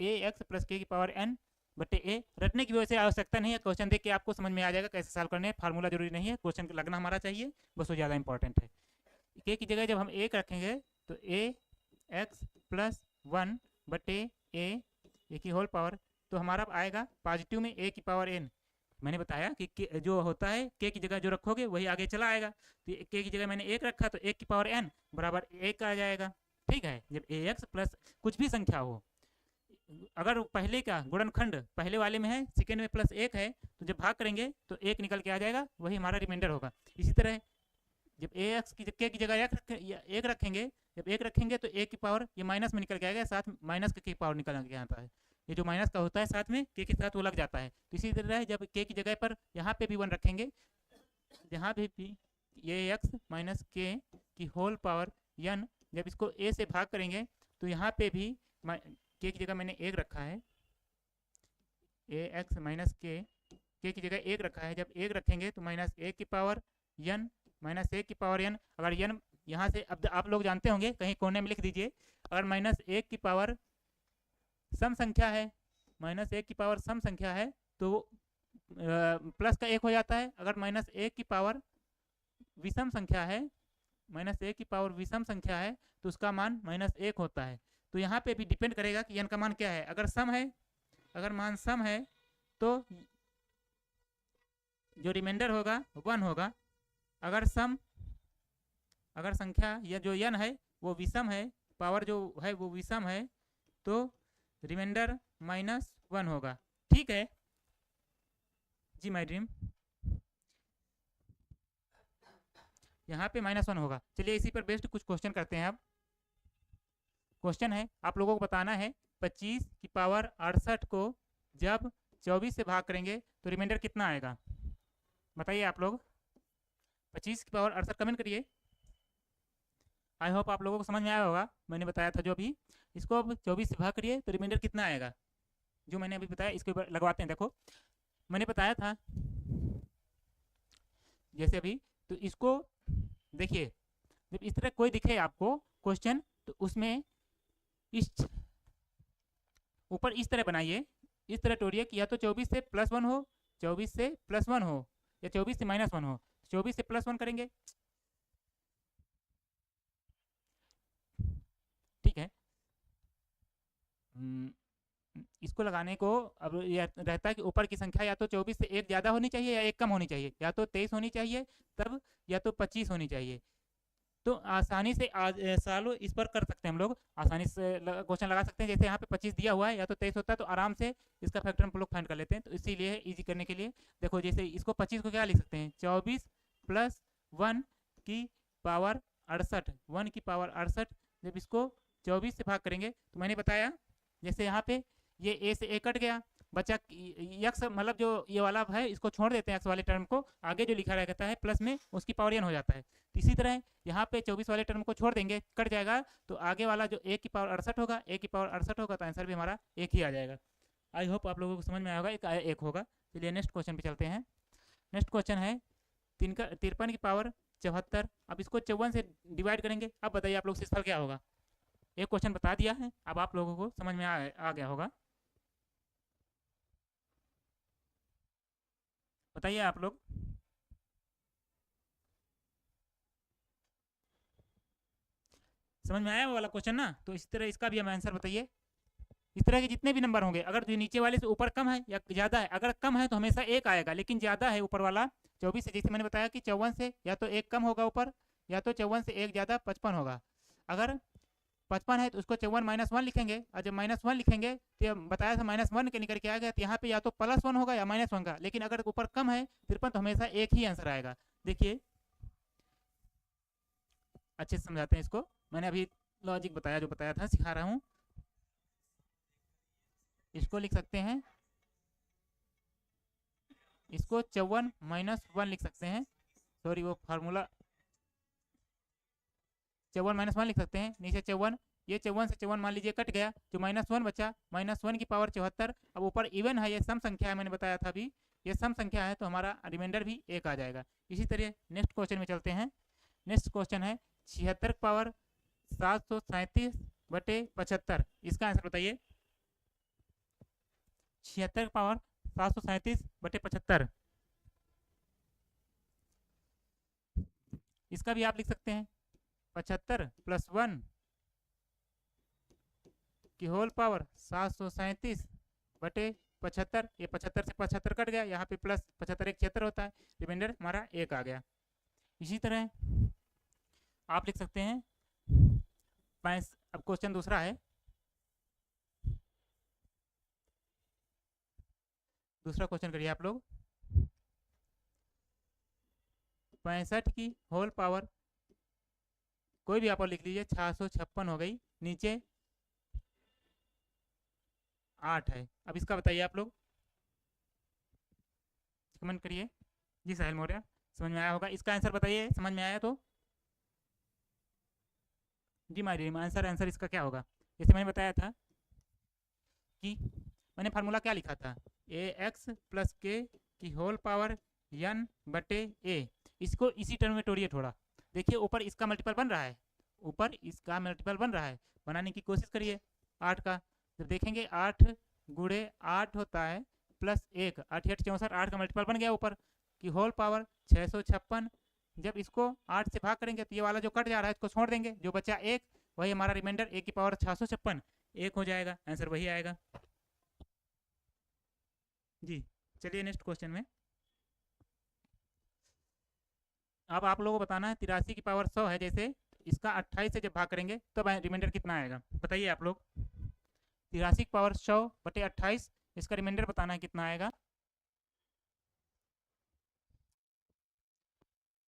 ax plus k की पावर n बटे a। रटने की वजह से आवश्यकता नहीं है, क्वेश्चन देख के आपको समझ में आ जाएगा कैसे सॉल्व करने हैं। फार्मूला जरूरी नहीं है, क्वेश्चन लगना हमारा चाहिए, बस वो ज़्यादा इंपॉर्टेंट है। k की जगह जब हम 1 रखेंगे तो ax प्लस 1 बटे a की होल पावर, तो हमारा आएगा पॉजिटिव में a की पावर n। मैंने बताया कि जो होता है k की जगह जो रखोगे वही आगे चला आएगा। तो k की जगह मैंने 1 रखा तो 1 की पावर n बराबर 1 आ जाएगा। ठीक है, जब ax प्लस कुछ भी संख्या हो, अगर पहले का गुणनखंड पहले वाले में है, सेकेंड में प्लस 1 है, तो जब भाग करेंगे तो 1 निकल के आ जाएगा, वही हमारा रिमाइंडर होगा। इसी तरह जब ax की k की जगह 1 रखेंगे, जब 1 रखेंगे तो a की पावर ये माइनस में निकल के आएगा, साथ माइनस के पावर निकल के आता है। ये जो माइनस का होता है साथ में k के साथ वो लग जाता है। तो इसी तरह जब k की जगह पर यहाँ पे भी 1 रखेंगे, यहाँ पे भी ये x माइनस k की होल पावर n, जब इसको a से भाग करेंगे तो यहाँ पे भी k की जगह मैंने 1 रखा है, ax माइनस k की जगह 1 रखा है। जब 1 रखेंगे तो माइनस a की पावर n माइनस a की पावर n। अगर n यहाँ से अब आप लोग जानते होंगे, कहीं कोने में लिख दीजिए, अगर माइनस 1 की पावर सम संख्या है, माइनस 1 की पावर सम संख्या है तो प्लस का 1 हो जाता है। अगर माइनस 1 की पावर विषम संख्या है, माइनस 1 की पावर विषम संख्या है तो उसका मान माइनस 1 होता है। तो यहाँ पे भी डिपेंड करेगा कि n का मान क्या है। अगर सम है, अगर मान सम है तो जो रिमाइंडर होगा 1 होगा। अगर संख्या या जो n है वो विषम है, पावर जो है वो विषम है, तो रिमाइंडर -1 होगा। ठीक है जी माय ड्रीम, यहाँ पे -1 होगा। चलिए इसी पर बेस्ड कुछ क्वेश्चन करते हैं। अब क्वेश्चन है, आप लोगों को बताना है 25 की पावर 68 को जब 24 से भाग करेंगे तो रिमाइंडर कितना आएगा, बताइए आप लोग। 25 की पावर 68 कमेंट करिए। आई होप आप लोगों को समझ में आया होगा, मैंने बताया था जो अभी। इसको अब 24 से भाग करिए तो रिमाइंडर कितना आएगा, जो मैंने अभी बताया। इसके ऊपर लगवाते हैं। देखो मैंने बताया था जैसे अभी, तो इसको देखिए, जब इस तरह कोई दिखे आपको क्वेश्चन तो उसमें इस ऊपर इस तरह बनाइए, इस तरह तोड़िए कि या तो 24 से +1 हो, 24 से +1 हो, या 24 से -1 हो। 24 से +1 करेंगे, ठीक है। इसको लगाने को अब यह रहता है कि ऊपर की संख्या या तो 24 से एक ज़्यादा होनी चाहिए या एक कम होनी चाहिए, या तो 23 होनी चाहिए तब, या तो 25 होनी चाहिए। तो आसानी से सालों इस पर कर सकते हैं हम लोग, आसानी से क्वेश्चन लगा सकते हैं। जैसे यहाँ पे 25 दिया हुआ है, या तो 23 होता है, तो आराम से इसका फैक्टर हम लोग फाइंड कर लेते हैं। तो इसीलिए इजी करने के लिए देखो, जैसे इसको 25 को क्या लिख सकते हैं, 24 + 1 की पावर 68, 1 की पावर 68। जब इसको 24 से भाग करेंगे तो मैंने बताया, जैसे यहाँ पे ये ए से ए कट गया, बचा यक्स, मतलब जो ये वाला है इसको छोड़ देते हैं, एक्स वाले टर्म को, आगे जो लिखा रहता है प्लस में उसकी पावर n हो जाता है। इसी तरह यहाँ पे 24 वाले टर्म को छोड़ देंगे, कट जाएगा, तो आगे वाला जो ए की पावर 68 होगा, ए की पावर 68 होगा, तो आंसर भी हमारा एक ही आ जाएगा। आई होप आप लोगों को समझ में आया होगा, एक होगा। चलिए नेक्स्ट क्वेश्चन पे चलते हैं। नेक्स्ट क्वेश्चन है 53 की पावर 74। अब इसको 54 से डिवाइड करेंगे। अब बताइए आप लोग से इसका क्या होगा। एक क्वेश्चन बता दिया है, अब आप लोगों को समझ में आ गया होगा। बताइए आप लोग, समझ में आया वो वाला क्वेश्चन ना। तो इस तरह इसका भी हमें आंसर बताइए। इस तरह के जितने भी नंबर होंगे, अगर जो नीचे वाले से ऊपर कम है या ज़्यादा है, अगर कम है तो हमेशा एक आएगा, लेकिन ज़्यादा है ऊपर वाला 24 से, जैसे मैंने बताया कि 54 से या तो एक कम होगा ऊपर, या तो 54 से एक ज़्यादा 55 होगा। अगर 55 है तो उसको 54 - 1 लिखेंगे, और जब -1 लिखेंगे तो बताया था -1 के निकल के आ गया, तो यहाँ पे या तो +1 होगा या -1 का, लेकिन अगर ऊपर कम है 53 तो हमेशा एक ही आंसर आएगा। देखिए अच्छे से समझाते हैं इसको, मैंने अभी लॉजिक बताया, जो बताया था सिखा रहा हूँ। इसको लिख सकते हैं, इसको 54 - 1 लिख सकते हैं, सॉरी वो फार्मूला 54 - 1 लिख सकते हैं। नीचे 54, ये 54 से 54 मान लीजिए कट गया, जो -1 बचा, -1 की पावर 74। अब ऊपर इवन है, ये सम संख्या है, मैंने बताया था अभी, ये सम संख्या है, तो हमारा रिमाइंडर भी एक आ जाएगा। इसी तरह नेक्स्ट क्वेश्चन में चलते हैं। नेक्स्ट क्वेश्चन है 76 की पावर 737/75। इसका आंसर बताइए। 76 की पावर 737/75, इसका भी आप लिख सकते हैं 75 + 1 की होल पावर 737/75। ये 75 से 75 कट गया, यहाँ पे प्लस 75 एक 76 होता है, रिमाइंडर हमारा एक आ गया। इसी तरह आप लिख सकते हैं अब क्वेश्चन दूसरा है, दूसरा क्वेश्चन करिए आप लोग। 65 की होल पावर, कोई भी आप लिख लीजिए, 656 हो गई, नीचे 8 है। अब इसका बताइए आप लोग, कमेंट करिए। जी साहिल मौर्य, समझ में आया होगा, इसका आंसर बताइए, समझ में आया तो। जी मारिए आंसर इसका क्या होगा। जैसे मैंने बताया था कि मैंने फार्मूला क्या लिखा था, ax + k की होल पावर n/a। इसको इसी टर्म में तोड़िए थोड़ा। देखिए ऊपर इसका मल्टीपल बन रहा है, ऊपर इसका मल्टीपल बन रहा है, बनाने की कोशिश करिए 8 का। जब देखेंगे 8 × 8 होता है +1, 8 × 8 = 64, 8 का मल्टीपल बन गया ऊपर की होल पावर 656। जब इसको 8 से भाग करेंगे तो ये वाला जो कट जा रहा है इसको छोड़ देंगे, जो बचा एक, वही हमारा रिमाइंडर 1 की पावर 656 एक हो जाएगा, आंसर वही आएगा। जी चलिए नेक्स्ट क्वेश्चन में। अब आप लोगों को बताना है 83 की पावर 100 है, जैसे इसका 28 से जब भाग करेंगे तब रिमाइंडर कितना आएगा, बताइए आप लोग। 83 की पावर 100/28, इसका रिमाइंडर बताना है कितना आएगा।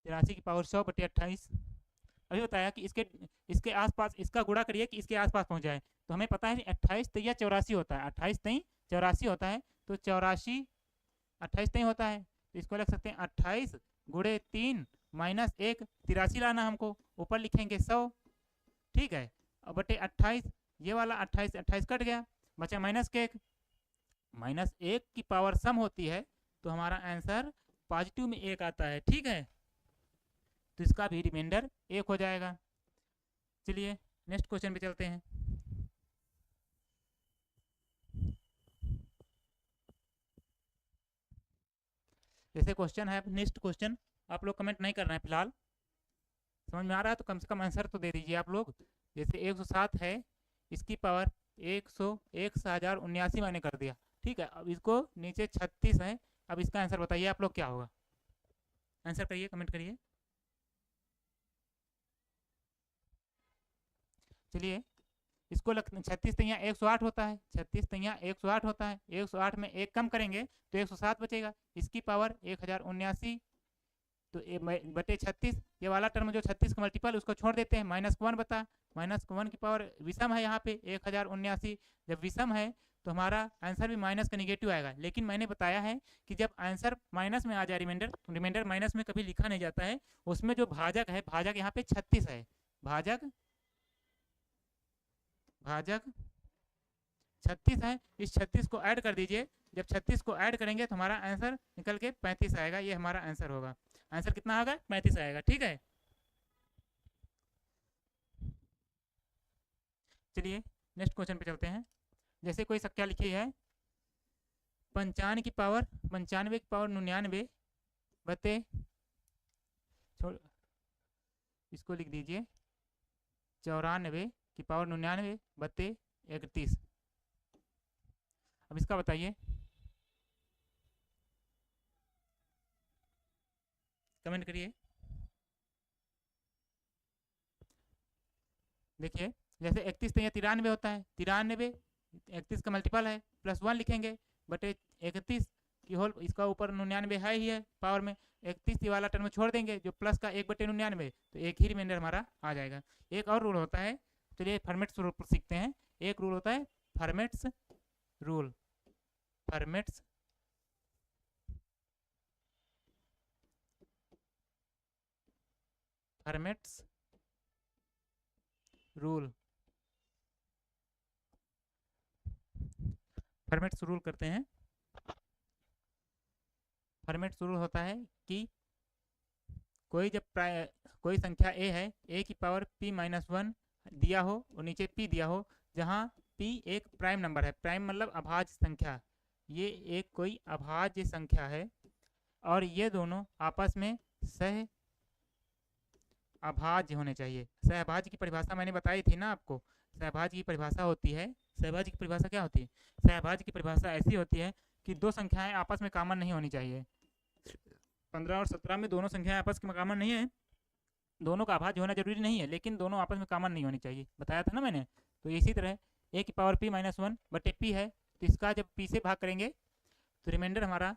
83 की पावर 100/28, अभी बताया कि इसके आसपास इसका गुणा करिए कि इसके आसपास पहुंच जाए। तो हमें पता है 28 या 84 होता है, 28 नहीं 84 होता है, तो 84 28 नहीं होता है, तो इसको लिख सकते हैं 28 × 3 - 1, 83 लाना हमको, ऊपर लिखेंगे 100, ठीक है। अब बटे 28, ये वाला 28 कट गया, बचा -1, -1 की पावर सम होती है, तो हमारा आंसर पॉजिटिव में 1 आता है, ठीक है। तो इसका भी रिमाइंडर 1 हो जाएगा। चलिए नेक्स्ट क्वेश्चन पे चलते हैं। जैसे क्वेश्चन है, नेक्स्ट क्वेश्चन आप लोग कमेंट नहीं कर रहे हैं फिलहाल, समझ में आ रहा है तो कम से कम आंसर तो दे दीजिए आप लोग। जैसे 107 है, इसकी पावर 1,1079 मैंने कर दिया, ठीक है। अब इसको नीचे 36 है, अब इसका आंसर बताइए आप लोग क्या होगा, आंसर करिए, कमेंट करिए। चलिए इसको 36 तिया 108 होता है, 36 तिया 108 होता है, 108 में एक कम करेंगे तो 107 बचेगा, इसकी पावर 1079 तो बटे 36, ये वाला टर्म जो 36 का मल्टीपल उसको छोड़ देते हैं, -1 बता -1 की पावर विषम है यहाँ पे 1079, जब विषम है तो हमारा आंसर भी माइनस का निगेटिव आएगा। लेकिन मैंने बताया है कि जब आंसर माइनस में आ जाए, रिमाइंडर माइनस में कभी लिखा नहीं जाता है, उसमें जो भाजक है, भाजक यहाँ पे 36 है, भाजक 36 है, इस 36 को ऐड कर दीजिए, जब 36 को ऐड करेंगे तो हमारा आंसर निकल के 35 आएगा, ये हमारा आंसर होगा। आंसर कितना होगा? 35 आएगा, ठीक है। चलिए नेक्स्ट क्वेश्चन पे चलते हैं। जैसे कोई संख्या लिखी है 95 की पावर 99 बते छोड़, इसको लिख दीजिए 94 की पावर 99 बते 31। अब इसका बताइए, कमेंट करिए। देखिए जैसे 31 तो यह 93 होता है, 93 31 का मल्टीपल है, +1 लिखेंगे बटे 31 की होल, इसका ऊपर 99 है ही है पावर में, 31 वाला टर्म छोड़ देंगे जो प्लस का 1 बटे 99, तो एक ही रिमाइंडर हमारा आ जाएगा। एक और रूल होता है, चलिए फॉर्मेट्स रूल सीखते हैं। एक रूल होता है formats rule, formats formats rule, formats rule करते हैं। फॉर्मेट्स रूल होता है कि कोई जब कोई संख्या a है, a की पावर p-1 दिया हो और नीचे p दिया हो, जहाँ p एक प्राइम नंबर है, प्राइम मतलब अभाज्य संख्या, ये एक कोई अभाज्य संख्या है और ये दोनों आपस में सह अभाज्य होने चाहिए। सहभाज्य की परिभाषा मैंने बताई थी ना आपको, सहभाज्य की परिभाषा होती है, सहभाज्य की परिभाषा क्या होती है? सहभाज्य की परिभाषा ऐसी होती है कि दो संख्याएं आपस में कॉमन नहीं होनी चाहिए। 15 और 17 में दोनों संख्याएं आपस में कॉमन नहीं है, दोनों का अभाज्य होना जरूरी नहीं है, लेकिन दोनों आपस में कॉमन नहीं होनी चाहिए, बताया था ना मैंने। तो इसी तरह a की पावर p-1 बटे p है, तो इसका जब p से भाग करेंगे तो रिमाइंडर हमारा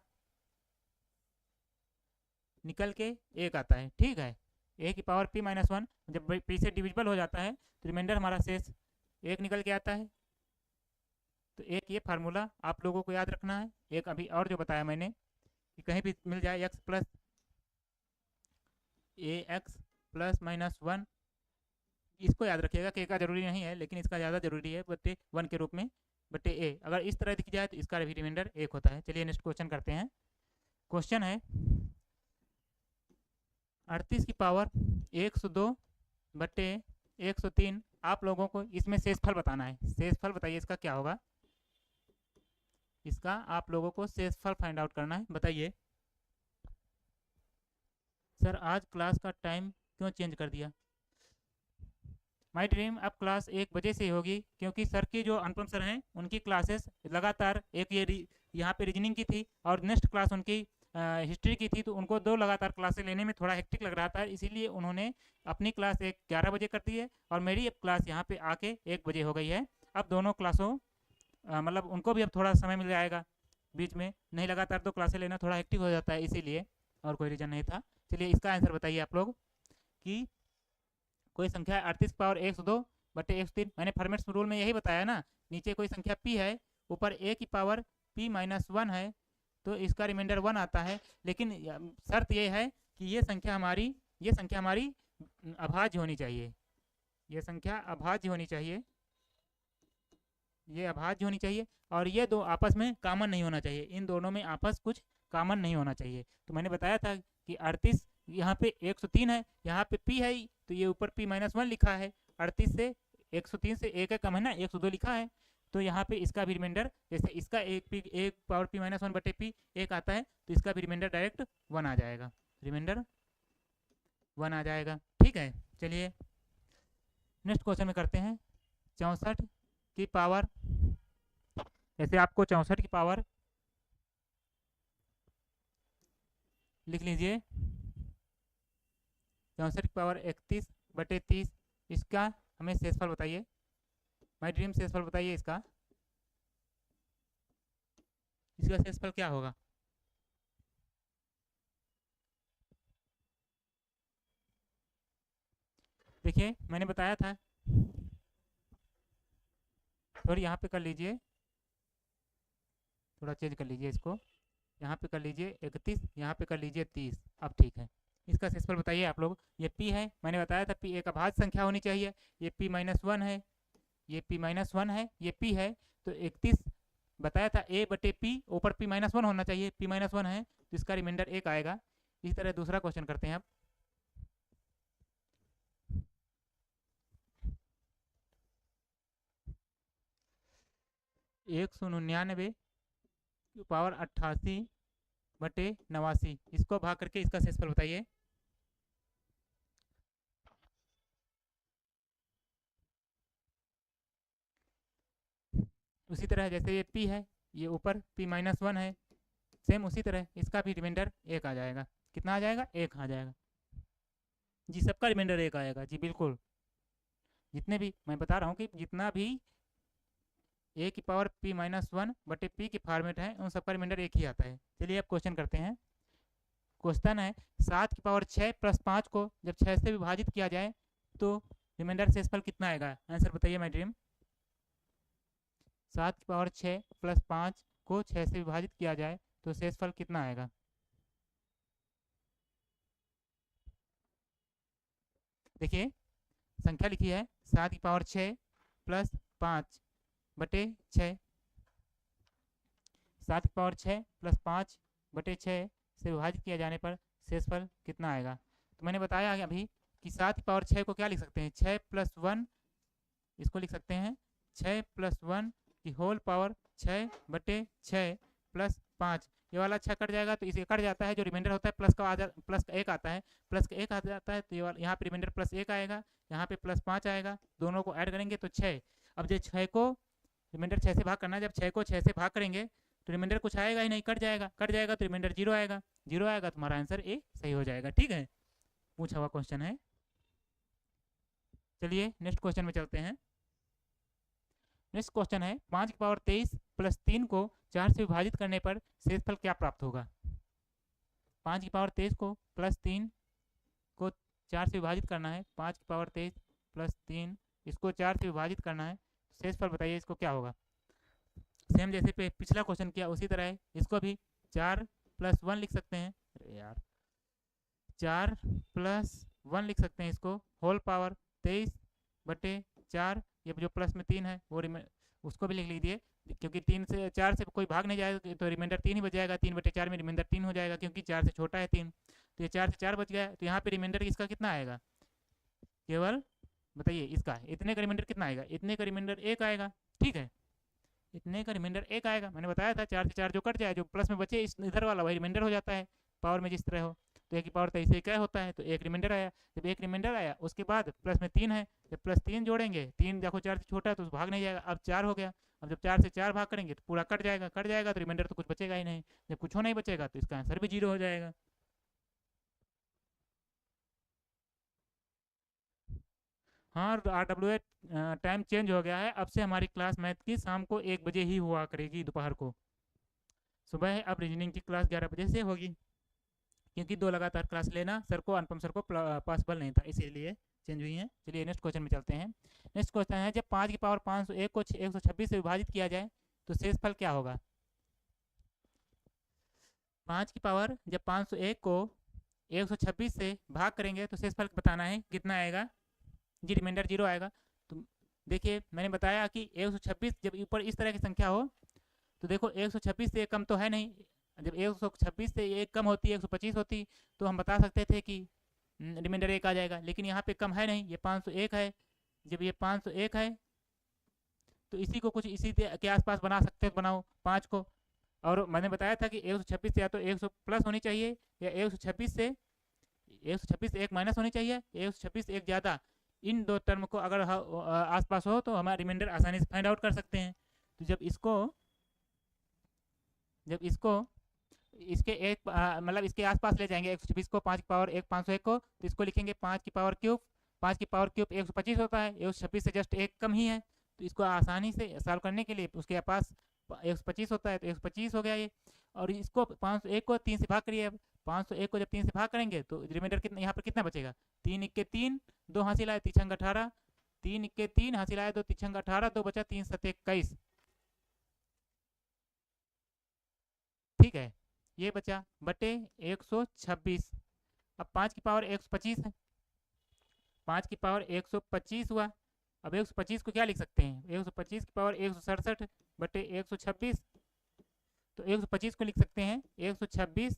निकल के 1 आता है, ठीक है। a की पावर p-1 जब p से डिविजिबल हो जाता है तो रिमाइंडर हमारा शेष 1 निकल के आता है। तो एक ये फार्मूला आप लोगों को याद रखना है। एक अभी और जो बताया मैंने कि कहीं भी मिल जाए x प्लस ax प्लस -1, इसको याद रखिएगा कि का जरूरी नहीं है, लेकिन इसका ज़्यादा जरूरी है बटे 1 के रूप में बटे a। अगर इस तरह दिख जाए तो इसका भी रिमाइंडर 1 होता है। चलिए नेक्स्ट क्वेश्चन करते हैं। क्वेश्चन है 38 की पावर 102 बटे 103। आप लोगों को इसमें शेषफल बताना है। शेषफल बताइए इसका क्या होगा, इसका आप लोगों को शेषफल फाइंड आउट करना है, बताइए। सर आज क्लास का टाइम क्यों चेंज कर दिया? माय ड्रीम अब क्लास 1 बजे से होगी, क्योंकि सर के जो अनुपम सर हैं उनकी क्लासेस लगातार, एक ये यहाँ पे रीजनिंग की थी और नेक्स्ट क्लास उनकी हिस्ट्री की थी, तो उनको 2 लगातार क्लासेस लेने में थोड़ा हेक्टिक लग रहा था, इसीलिए उन्होंने अपनी क्लास 11 बजे कर दी है और मेरी अब क्लास यहाँ पे आके 1 बजे हो गई है। अब दोनों क्लासों मतलब उनको भी अब थोड़ा समय मिल जाएगा, बीच में नहीं लगातार 2 क्लासें लेना थोड़ा हेक्टिक हो जाता है, इसीलिए, और कोई रीज़न नहीं था। चलिए इसका आंसर बताइए आप लोग कि कोई संख्या 38 की पावर 102 बटे 103, मैंने फॉर्मेट्स रूल में यही बताया ना, नीचे कोई संख्या p है, ऊपर a की पावर p-1 है, तो इसका रिमाइंडर 1 आता है। लेकिन शर्त ये है कि ये संख्या हमारी अभाज्य होनी चाहिए, ये संख्या अभाज्य होनी चाहिए, ये अभाज्य होनी चाहिए, और ये दो आपस में कॉमन नहीं होना चाहिए, इन दोनों में आपस कुछ कॉमन नहीं होना चाहिए। तो मैंने बताया था कि 38 यहाँ पे 103 है, यहाँ पे p है, तो ये ऊपर p-1 लिखा है, 38 से 103 से एक कम है ना, 102 लिखा है, तो यहाँ पे इसका भी रिमाइंडर, जैसे इसका एक पावर पी माइनस वन बटे पी एक आता है, तो इसका भी रिमाइंडर डायरेक्ट 1 आ जाएगा, रिमाइंडर 1 आ जाएगा। ठीक है, चलिए नेक्स्ट क्वेश्चन में करते हैं। 64 की पावर, जैसे आपको 64 की पावर लिख लीजिए, 64 की पावर 31 बटे 30, इसका हमें शेषफल बताइए, माय ड्रीम शेषफल बताइए इसका शेषफल क्या होगा। देखिए मैंने बताया था, थोड़ी यहाँ पे कर लीजिए, थोड़ा चेंज कर लीजिए इसको, यहाँ पे कर लीजिए 31, यहाँ पे कर लीजिए 30, अब ठीक है। इसका शेषफल बताइए आप लोग। ये p है, मैंने बताया था p एक अभाज्य संख्या होनी चाहिए, ये p माइनस वन है, ये p माइनस वन है, ये p है, तो 31 बताया था a बटे p, ऊपर p माइनस वन होना चाहिए, p माइनस वन है, तो इसका रिमाइंडर 1 आएगा। इसी तरह दूसरा क्वेश्चन करते हैं अब। एक 199 पावर 88 बटे 89, इसको भाग करके इसका शेषफल बताइए। उसी तरह जैसे ये p है, ये ऊपर p माइनस वन है, सेम उसी तरह इसका भी रिमाइंडर 1 आ जाएगा। कितना आ जाएगा? 1 आ जाएगा जी, सबका रिमाइंडर 1 आएगा जी, बिल्कुल। जितने भी मैं बता रहा हूँ कि जितना भी a की पावर p माइनस वन बटे p की फॉर्मेट है, उन सबका रिमाइंडर 1 ही आता है। चलिए अब क्वेश्चन करते हैं। क्वेश्चन है 7 की पावर 6 प्लस 5 को जब 6 से विभाजित किया जाए तो रिमाइंडर शेषफल कितना आएगा? आंसर बताइए माय ड्रीम। 7 की पावर 6 प्लस 5 को 6 से विभाजित किया जाए तो शेषफल कितना आएगा? देखिए संख्या लिखी है 7 की पावर 6 प्लस 5 बटे 6, 7 की पावर 6 प्लस 5 बटे 6 से विभाजित किया जाने पर शेषफल कितना आएगा? तो मैंने बताया अभी कि 7 की पावर 6 को क्या लिख सकते हैं? 6 प्लस 1, इसको लिख सकते हैं 6 प्लस 1 की होल पावर 6 बटे 6 प्लस 5, ये वाला 6 कट जाएगा तो इसे कट जाता है, जो रिमाइंडर होता है प्लस का प्लस का 1 आता है, प्लस का 1 आ जाता है, तो यहाँ पे रिमाइंडर प्लस 1 आएगा, यहाँ पे प्लस 5 आएगा, दोनों को ऐड करेंगे तो 6। अब जो 6 को रिमाइंडर 6 से भाग करना है, जब 6 को 6 से भाग करेंगे तो रिमाइंडर कुछ आएगा ही नहीं, कट जाएगा, कट जाएगा तो रिमाइंडर 0 आएगा, 0 आएगा तो हमारा आंसर ए सही हो जाएगा। ठीक है, पूछा हुआ क्वेश्चन है। चलिए नेक्स्ट क्वेश्चन में चलते हैं। नेक्स्ट क्वेश्चन है 5 की पावर 23 प्लस 3 को 4 से विभाजित करने पर शेषफल क्या प्राप्त होगा? 5 की पावर 23 को प्लस 3 को 4 से विभाजित करना है, 5 की पावर 23 प्लस 3 इसको 4 से विभाजित करना है, शेषफल बताइए इसको क्या होगा? सेम जैसे पिछला क्वेश्चन किया उसी तरह है, इसको भी 4 प्लस 1 लिख सकते हैं, अरे यार 4 प्लस 1 लिख सकते हैं, इसको होल पावर 23 बटे 4, ये जो प्लस में 3 है वो उसको भी लिख लीजिए, क्योंकि 3 से 4 से कोई भाग नहीं जाएगा तो रिमाइंडर 3 ही बच जाएगा, 3 बटे 4 में रिमाइंडर 3 हो जाएगा, क्योंकि 4 से छोटा है 3, तो ये 4 से 4 बच गया, तो यहाँ पे रिमाइंडर इसका कितना आएगा? केवल बताइए इसका इतने का रिमाइंडर कितना आएगा? इतने का रिमाइंडर 1 आएगा। ठीक है, इतने का रिमाइंडर 1 आएगा, मैंने बताया था 4 से 4 जो कट जाए, जो प्लस में बचे इस इधर वाला वही रिमाइंडर हो जाता है, पावर में जिस तरह हो, तो 1 की पावर 23 क्या होता है, तो 1 रिमाइंडर आया, जब 1 रिमाइंडर आया उसके बाद प्लस में 3 है, जब प्लस 3 जोड़ेंगे, 3 देखो 4 से छोटा है तो भाग नहीं जाएगा, अब 4 हो गया, अब जब 4 से 4 भाग करेंगे तो पूरा कट जाएगा, कट जाएगा तो रिमाइंडर तो कुछ बचेगा ही नहीं, जब कुछ नहीं बचेगा तो इसका आंसर भी 0 हो जाएगा। हाँ RWA टाइम चेंज हो गया है, अब से हमारी क्लास मैथ की शाम को 1 बजे ही हुआ करेगी, दोपहर को। सुबह अब रीजनिंग की क्लास 11 बजे से होगी, क्योंकि 2 लगातार क्लास लेना सर को, अनुपम सर को पॉसिबल नहीं था, इसीलिए चेंज हुई है। चलिए नेक्स्ट क्वेश्चन में चलते हैं। नेक्स्ट क्वेश्चन है जब 5 की पावर 501 को 126 से विभाजित किया जाए तो शेषफल क्या होगा? 5 की पावर जब 501 को 126 से भाग करेंगे तो शेषफल बताना है, कितना आएगा जी? रिमाइंडर 0 आएगा। तो देखिए मैंने बताया कि 126 जब ऊपर इस तरह की संख्या हो तो देखो 126 से कम तो है नहीं, जब 126 से एक कम होती 125 होती तो हम बता सकते थे कि रिमाइंडर 1 आ जाएगा, लेकिन यहाँ पे कम है नहीं, ये 501 है, जब ये 501 है तो इसी को कुछ इसी के आसपास बना सकते हो, बनाओ 5 को। और मैंने बताया था कि 126 से या तो 100 प्लस होनी चाहिए या 126 से 126 एक माइनस होनी चाहिए, 126 एक ज़्यादा। इन दो टर्म को अगर आसपास हो तो हमारा रिमाइंडर आसानी से फाइंड आउट कर सकते हैं। तो जब इसको इसके एक मतलब इसके आसपास ले जाएंगे 126 को, 5 की पावर 1 501 को, तो इसको लिखेंगे 5 की पावर क्यूब। 5 की पावर क्यूब 125 होता है, 126 से जस्ट एक कम ही है, तो इसको आसानी से सॉल्व करने के लिए उसके पास 125 होता है, तो 125 हो गया ये। और इसको 501 को 3 से भाग करिए। अब 501 को जब 3 से भाग करेंगे तो रिमाइंडर कितना यहाँ पर कितना बचेगा, 3 इक्के 3, 2 हासिल आए, 3 18, 3 इक्के 3 हासिल आए, 2 3 18, 2 बचा 3 7 21। ठीक है, ये बचा बटे 126। अब 5 की पावर 125 है, 5 की पावर 125 हुआ। अब 125 को क्या लिख सकते हैं, 125 की पावर 167 बटे 126। तो 125 को लिख सकते हैं 126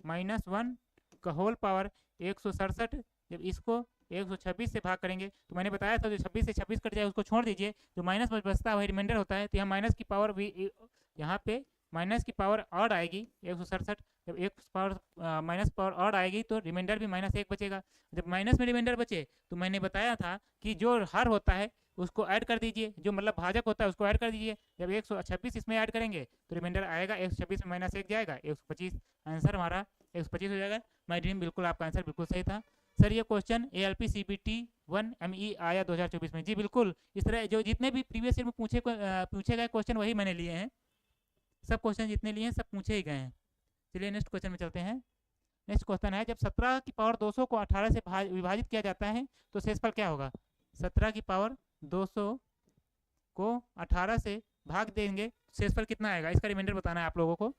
माइनस 1 का होल पावर 167। जब इसको 126 से भाग करेंगे तो मैंने बताया था जो 26 से 26 कट जाए उसको छोड़ दीजिए, जो माइनस बचता है वही रिमाइंडर होता है। तो यहाँ माइनस की पावर भी यहाँ पे माइनस की पावर ऑड आएगी 167। जब एक पावर माइनस पावर ऑड आएगी तो रिमाइंडर भी -1 बचेगा। जब माइनस में रिमाइंडर बचे तो मैंने बताया था कि जो हर होता है उसको ऐड कर दीजिए, जो मतलब भाजक होता है उसको ऐड कर दीजिए। जब 126 इसमें ऐड करेंगे तो रिमाइंडर आएगा 126 में -1 जाएगा 125। आंसर हमारा 125 हो जाएगा। माय ड्रीम बिल्कुल आपका आंसर बिल्कुल सही था सर। ये क्वेश्चन ALP CBT 1 ME आया 2024 में। जी बिल्कुल, इस तरह जो जितने भी प्रीवियस ईयर में पूछे गए क्वेश्चन वही मैंने लिए हैं। सब क्वेश्चन जितने लिए हैं सब पूछे ही गए हैं। चलिए नेक्स्ट क्वेश्चन में चलते हैं। नेक्स्ट क्वेश्चन है, जब 17 की पावर 200 को 18 से विभाजित किया जाता है तो शेषफल क्या होगा। 17 की पावर 200 को 18 से भाग देंगे, शेषफल कितना आएगा, इसका रिमाइंडर बताना है आप लोगों को।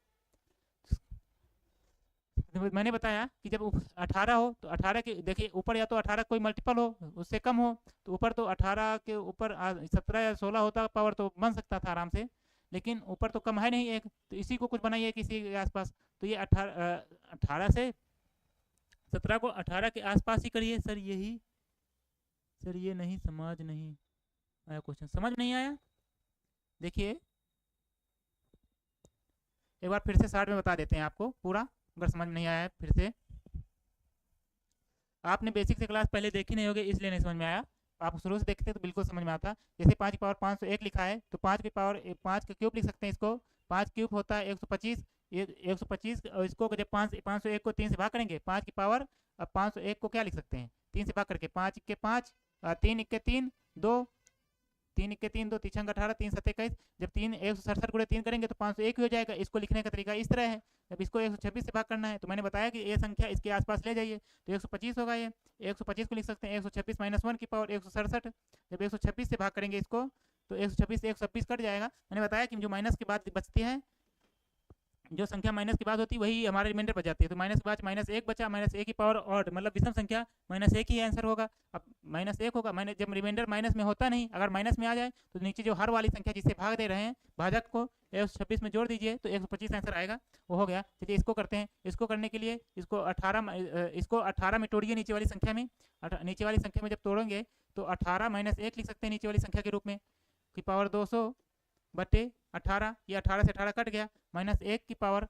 मैंने बताया कि जब 18 हो तो 18 के देखिए ऊपर या तो 18 कोई मल्टीपल हो उससे कम हो, तो ऊपर तो 18 के ऊपर 17 या 16 होता पावर तो बन सकता था आराम से, लेकिन ऊपर तो कम है नहीं एक, तो इसी को कुछ बनाइए किसी के आसपास। तो ये 18 से 17 को 18 के आसपास ही करिए सर। यही सर ये नहीं समझ नहीं आया क्वेश्चन, समझ नहीं आया। देखिए एक बार फिर से शॉर्ट में बता देते हैं आपको पूरा, अगर समझ नहीं आया है फिर से। आपने बेसिक से क्लास पहले देखी नहीं होगी इसलिए नहीं समझ में आया, आप शुरू से देखते तो बिल्कुल समझ में आता। जैसे 5 की पावर 501 लिखा है तो 5 की पावर 5 का क्यूब लिख सकते हैं इसको। 5 क्यूब होता है 125, ये 125 और इसको जब 501 को 3 से भाग करेंगे 5 की पावर, अब 501 को क्या लिख सकते हैं 3 से भाग करके 5 के 5, 3 इक्के 3, 2 3 इक्के 3, 2 3 18, 3 7 21। जब 3 167 गुणे 3 करेंगे तो 501 ही हो जाएगा। इसको लिखने का तरीका इस तरह है, जब इसको 126 से भाग करना है तो मैंने बताया कि ये संख्या इसके आसपास ले जाइए तो 125 होगा। ये 125 को लिख सकते हैं 126 माइनस 1 की पावर 167। जब 126 से भाग करेंगे इसको तो 126 से 126 कट जाएगा। मैंने बताया कि जो माइनस के बाद बचती है, जो संख्या माइनस के बाद होती है वही हमारा रिमाइंडर बच जाती है। तो माइनस के बाद -1 बचा, -1 की पावर ऑड मतलब विषम संख्या -1 ही आंसर होगा। अब -1 होगा, मैंने जब रिमाइंडर माइनस में होता नहीं, अगर माइनस में आ जाए तो नीचे जो हर वाली संख्या जिससे भाग दे रहे हैं भाजक को 126 में जोड़ दीजिए तो 125 आंसर आएगा, वो हो गया। चलिए इसको करते हैं। इसको करने के लिए इसको 18 में तोड़िए नीचे वाली संख्या में। नीचे वाली संख्या में जब तोड़ेंगे तो 18 -1 लिख सकते हैं नीचे वाली संख्या के रूप में, की पावर 200 बटे 18। ये 18 से 18 कट गया, -1 की पावर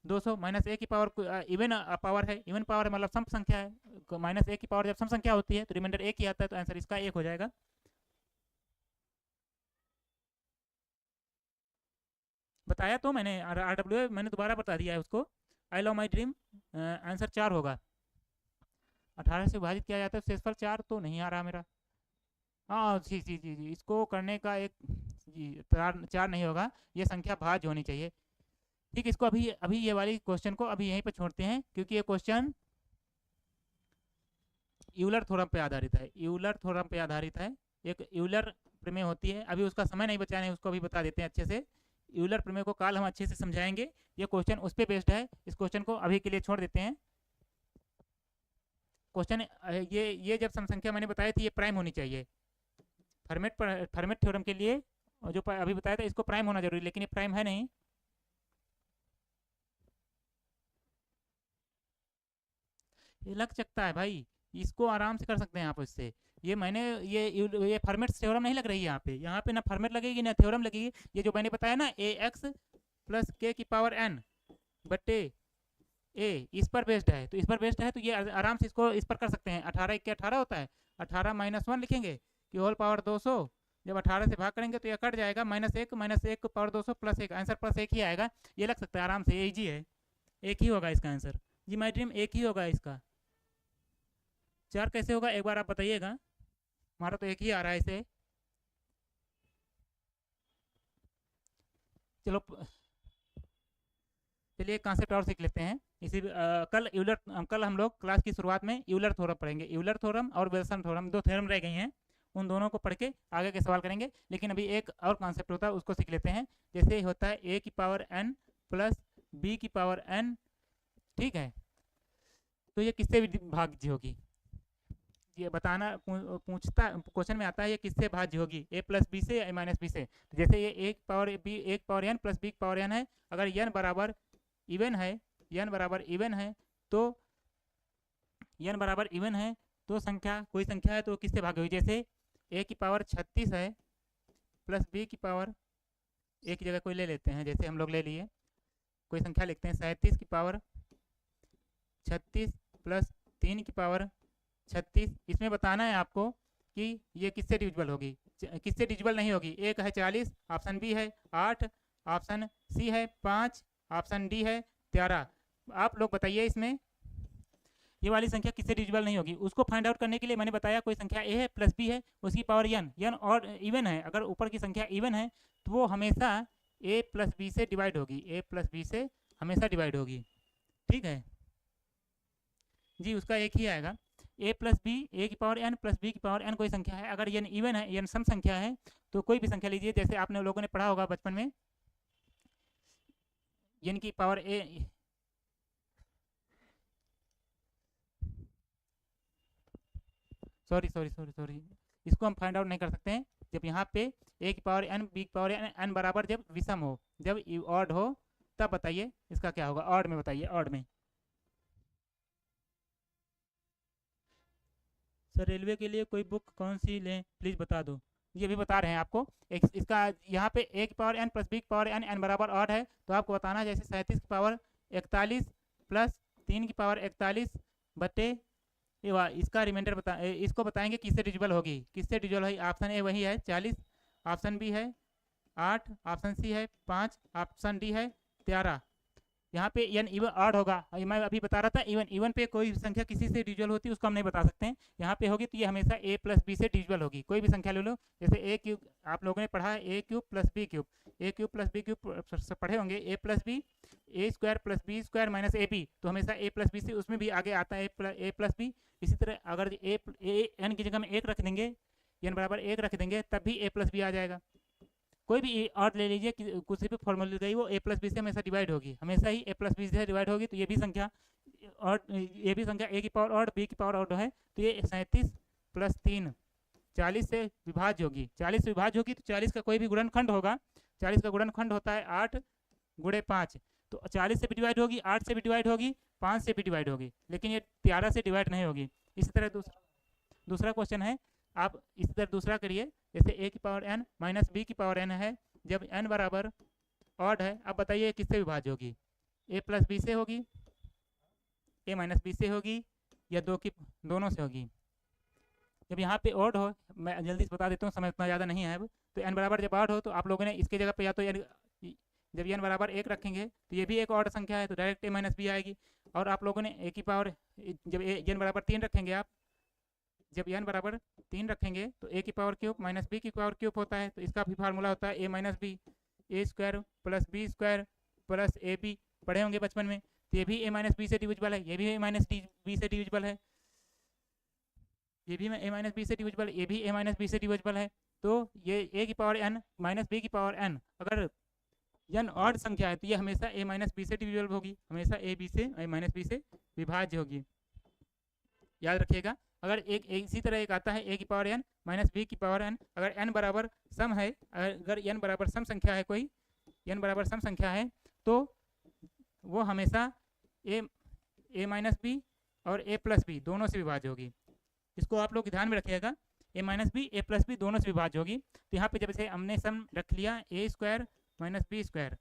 200, -1 की पावर इवन पावर है, इवन पावर है मतलब सम संख्या है। -1 की पावर जब सम संख्या होती है तो रिमाइंडर 1 ही आता है, तो आंसर इसका 1 हो जाएगा। बताया तो मैंने RWA मैंने दोबारा बता दिया है उसको। I love my dream answer 4 होगा। 18 से विभाजित किया जाता है शेषफल 4 तो नहीं आ रहा मेरा। हाँ जी जी जी जी, इसको करने का एक जी 4 नहीं होगा, ये संख्या भाज्य होनी चाहिए। ठीक, इसको अभी अभी ये वाली क्वेश्चन को अभी यहीं पर छोड़ते हैं क्योंकि ये क्वेश्चन यूलर थ्योरम पे आधारित है। यूलर थ्योरम पे आधारित है, एक यूलर प्रमेय होती है। अभी उसका समय नहीं बचा है, उसको अभी बता देते हैं अच्छे से। यूलर प्रमेय को काल हम अच्छे से समझाएंगे, ये क्वेश्चन उस पर बेस्ड है। इस क्वेश्चन को अभी के लिए छोड़ देते हैं। क्वेश्चन ये जब सम संख्या मैंने बताई थी ये प्राइम होनी चाहिए। फर्मेट थ्योरम के लिए जो अभी बताया था इसको प्राइम होना जरूरी, लेकिन ये प्राइम है नहीं। ये लग सकता है भाई, इसको आराम से कर सकते हैं आप इससे। ये मैंने ये फॉर्मेट थ्योरम नहीं लग रही है यहाँ पे ना फॉर्मेट लगेगी ना थ्योरम लगेगी। ये जो मैंने बताया ना ए एक्स प्लस के की पावर एन बटे ए, इस पर बेस्ड है, तो इस पर बेस्ड है तो ये आराम से इसको इस पर कर सकते हैं। 18 1 के 18 होता है, 18 माइनस 1 लिखेंगे कि होल पावर 200, जब 18 से भाग करेंगे तो ये कट जाएगा, माइनस एक पावर 200 प्लस एक, आंसर प्लस एक ही आएगा। ये लग सकता है आराम से, इजी है, एक ही होगा इसका आंसर। जी माई ड्रीम एक ही होगा इसका। 4 कैसे होगा एक बार आप बताइएगा, हमारा तो एक ही आ रहा है इसे। चलो चलिए एक कॉन्सेप्ट और सीख लेते हैं। कल हम लोग क्लास की शुरुआत में यूलर थ्योरम पढ़ेंगे। यूलर थ्योरम और विल्सन थ्योरम, दो थ्योरम रह गई हैं, उन दोनों को पढ़ के आगे के सवाल करेंगे। लेकिन अभी एक और कॉन्सेप्ट होता है, उसको सीख लेते हैं। जैसे होता है ए की पावर एन प्लस बी की पावर एन, ठीक है, तो ये किससे भाज्य होगी, ये बताना पूछता क्वेश्चन में आता है, ये किससे भाज्य होगी, ए प्लस बी से या ए माइनस बी से। तो जैसे ये एक power n plus b power n है, अगर एन बराबर इवन है, एन बराबर इवन है तो एन बराबर इवन है तो संख्या कोई संख्या है तो किससे भाग होगी। जैसे ए की पावर 36 है प्लस बी की पावर, एक की जगह कोई ले लेते हैं, जैसे हम लोग ले लिए कोई संख्या लिखते हैं 37 की पावर 36 प्लस 3 की पावर 36। इसमें बताना है आपको कि ये किससे डिविजिबल होगी, किससे डिविजिबल नहीं होगी। एक है 40, ऑप्शन बी है 8, ऑप्शन सी है 5, ऑप्शन डी है 13। आप लोग बताइए इसमें ये वाली संख्या किससे डिविजिबल नहीं होगी। उसको फाइंड आउट करने के लिए मैंने बताया कोई संख्या ए है प्लस बी है, उसकी पावर एन और इवन है, अगर ऊपर की संख्या इवन है तो वो हमेशा ए प्लस बी से डिवाइड होगी, ए प्लस बी से हमेशा डिवाइड होगी, ठीक है जी, उसका एक ही आएगा। ए प्लस बी, ए की पावर एन प्लस बी की पावर एन कोई संख्या है, अगर एन इवन है, एन सम संख्या है, तो कोई भी संख्या लीजिए। जैसे आपने लोगों ने पढ़ा होगा बचपन में, एन की पावर ए, सॉरी, इसको हम फाइंड आउट नहीं कर सकते हैं। जब यहाँ पे ए की पावर एन बी की पावर एन, एन बराबर जब विषम हो, जब ऑड हो, तब बताइए इसका क्या होगा। ऑड में बताइए, ऑड में। सर रेलवे के लिए कोई बुक कौन सी लें प्लीज़ बता दो। ये भी बता रहे हैं आपको। इसका यहाँ पे ए की पावर एन प्लस बी की पावर एन, एन बराबर ऑड है तो आपको बताना है जैसे 37 की पावर 41 प्लस 3 की पावर 41 बटे इसका रिमाइंडर इसको बताएंगे किससे डिविजिबल होगी, किससे डिविजिबल होगी। ऑप्शन ए वही है 40, ऑप्शन बी है 8, ऑप्शन सी है 5, ऑप्शन डी है 13। यहाँ पे एन इवन ऑड होगा, मैं अभी बता रहा था इवन, इवन पे कोई संख्या किसी से डिविजिबल होती है उसको हम नहीं बता सकते हैं। यहाँ पे होगी तो ये हमेशा ए प्लस बी से डिविजिबल होगी। कोई भी संख्या ले लो, जैसे ए क्यूब आप लोगों ने पढ़ा है, A cube plus B cube, A cube plus B cube पढ़े होंगे, A plus B, A square plus B square minus A B, तो हमेशा ए प्लस बी से उसमें भी आगे आता है ए प्लस बी। इसी तरह अगर ए एन की जगह में एक रख देंगे, एन बराबर एक रख देंगे, तब भी ए प्लस बी आ जाएगा। कोई भी ऑड ले लीजिए, किसी भी फॉर्मूले गई वो ए प्लस बी से हमेशा डिवाइड होगी, हमेशा ही ए प्लस बी से डिवाइड होगी। तो ये भी संख्या और ये भी संख्या ए की पावर ऑड बी की पावर ऑड है, तो ये 37 प्लस 3 40 से विभाज्य होगी। 40 से विभाज्य होगी तो 40 का कोई भी गुणनखंड होगा, 40 का गुणनखंड होता है 8 गुणे 5, तो 40 से भी डिवाइड होगी, 8 से भी डिवाइड होगी, 5 से भी डिवाइड होगी, लेकिन ये 13 से डिवाइड नहीं होगी। इसी तरह दूसरा क्वेश्चन है, आप इसी तरह दूसरा करिए। जैसे ए की पावर एन माइनस बी की पावर एन है, जब एन बराबर ऑड है, अब बताइए किससे विभाज्य होगी, ए प्लस बी से होगी, ए माइनस बी से होगी, या दोनों से होगी। जब यहाँ पे ऑड हो, मैं जल्दी से बता देता हूँ, समय उतना ज़्यादा नहीं है अब, तो एन बराबर जब ऑड हो तो आप लोगों ने इसके जगह पे या तो जब एन बराबर एक रखेंगे तो ये भी एक ऑड संख्या है तो डायरेक्ट ए माइनस बी आएगी। और आप लोगों ने ए की पावर जब एन बराबर 3 रखेंगे, आप जब एन बराबर 3 रखेंगे तो ए की पावर क्यूब माइनस बी की पावर क्यूब होता है, तो इसका भी फार्मूला होता है A minus B, A square plus B square plus A B, पढ़े होंगे बचपन में। तो ये भी ए माइनस बी से डिविजिबल है, ये भी ए माइनस बी से डिविजिबल है, ये भी ए माइनस बी से डिविजिबल है, ये भी ए माइनस बी से डिविजिबल है। तो ये ए की पावर एन माइनस बी की पावर एन, अगर एन ऑड संख्या है तो ये हमेशा ए माइनस बी से डिविजिबल होगी, हमेशा ए माइनस बी से विभाज्य होगी, याद रखिएगा। अगर इसी तरह एक आता है ए की पावर एन माइनस बी की पावर एन, अगर एन बराबर सम है, अगर एन बराबर सम संख्या है, कोई एन बराबर सम संख्या है, तो वो हमेशा ए माइनस बी और ए प्लस बी दोनों से विभाज्य होगी। इसको आप लोग ध्यान में रखिएगा, ए माइनस बी ए प्लस बी दोनों से विभाज्य होगी। तो यहाँ पे जब इसे हमने सम रख लिया ए स्क्वायर माइनस बी स्क्वायर,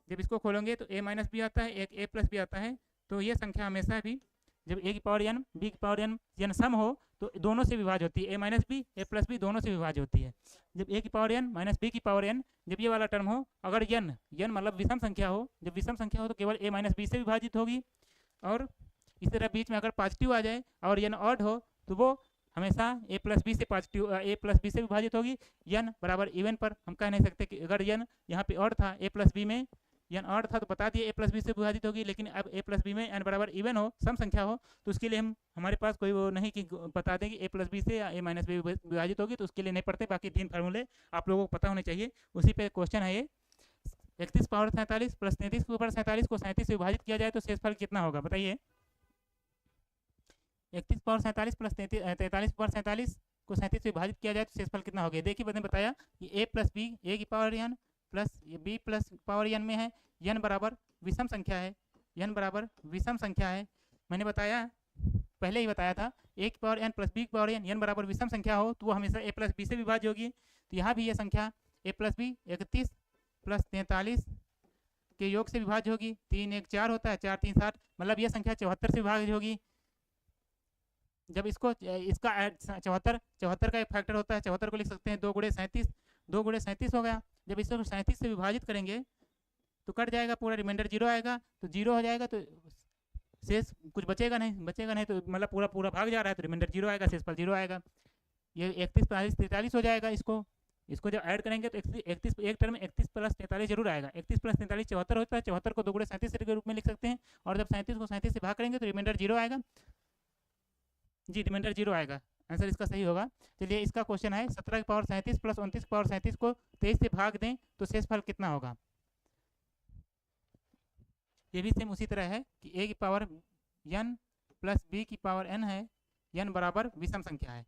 जब इसको खोलेंगे तो ए माइनस बी आता है, एक ए प्लस बी आता है। तो ये संख्या हमेशा भी जब ए की पावर एन बी की पावर एन सम हो तो दोनों से विभाज्य होती है, A minus B A plus B दोनों से विभाज्य होती है। जब ए की पावर एन माइनस बी की पावर एन, जब ये वाला टर्म हो, अगर एन मतलब विषम संख्या हो, जब विषम संख्या हो तो केवल ए माइनस बी से विभाजित होगी। और इस तरह बीच में अगर पॉजिटिव आ जाए और एन ऑड हो तो वो हमेशा ए प्लस बी से पॉजिटिव ए प्लस बी से विभाजित होगी। एन बराबर इवन पर हम कह नहीं सकते कि अगर एन यहाँ पे ऑड था ए प्लस बी में एन ऑड था तो बता दिए ए प्लस बी से विभाजित होगी, लेकिन अब ए प्लस बी में एन बराबर इवन हो, सम संख्या हो, तो उसके लिए हम हमारे पास कोई वो नहीं कि बता दें कि ए प्लस बी से या ए माइनस बी विभाजित होगी, तो उसके लिए नहीं पढ़ते। बाकी 3 फार्मूले आप लोगों को पता होने चाहिए। उसी पे क्वेश्चन है ये, 31 पावर 47 प्लस 33 के ऊपर 47 को 37 से विभाजित किया जाए तो शेषफल कितना होगा, बताइए। 31 पावर 47 प्लस 43 पावर 47 को 37 से विभाजित किया जाए तो शेषफल कितना हो गया। देखिए मैंने बताया कि ए प्लस बी ए की power n plus b plus power n में है, एन बराबर विषम संख्या है, एन बराबर विषम संख्या है। मैंने बताया पहले ही बताया था ए की पावर एन प्लस बी की पावर एन बराबर विषम संख्या हो तो वो हमेशा ए प्लस बी से विभाज्य होगी। तो यहाँ भी ये संख्या ए प्लस बी 31 प्लस 43 के योग से विभाज्य होगी। 3 1 4 होता है, 4 3 7, मतलब ये संख्या 74 से विभाज्य होगी। जब इसको इसका 74 का एक फैक्टर होता है, 74 को लिख सकते हैं 2 गुणे 37, 2 गुणे 37 हो गया। जब इसको 37 से विभाजित करेंगे तो कट जाएगा, पूरा रिमाइंडर 0 आएगा, तो 0 हो जाएगा, तो शेष कुछ बचेगा नहीं, तो मतलब पूरा भाग जा रहा है तो रिमाइंडर 0 आएगा, शेषफल 0 आएगा। ये 31 45 43 हो जाएगा। इसको जब ऐड करेंगे तो 31 एक टर्म में 31 प्लस 43 जरूर आएगा। 31 प्लस 43 74 होता है, 74 को 2 गुणे 37 के रूप में लिख सकते हैं। और जब 37 को 37 से भाग करेंगे तो रिमाइंडर 0 आएगा जी, रिमाइंडर 0 आएगा। आंसर इसका सही होगा। चलिए इसका क्वेश्चन है 17 की पावर 37 प्लस 29 की पावर 37 को 23 से भाग दें तो शेषफल कितना होगा। ये भी सेम उसी तरह है कि ए की पावर एन प्लस बी की पावर एन है, एन बराबर विषम संख्या है,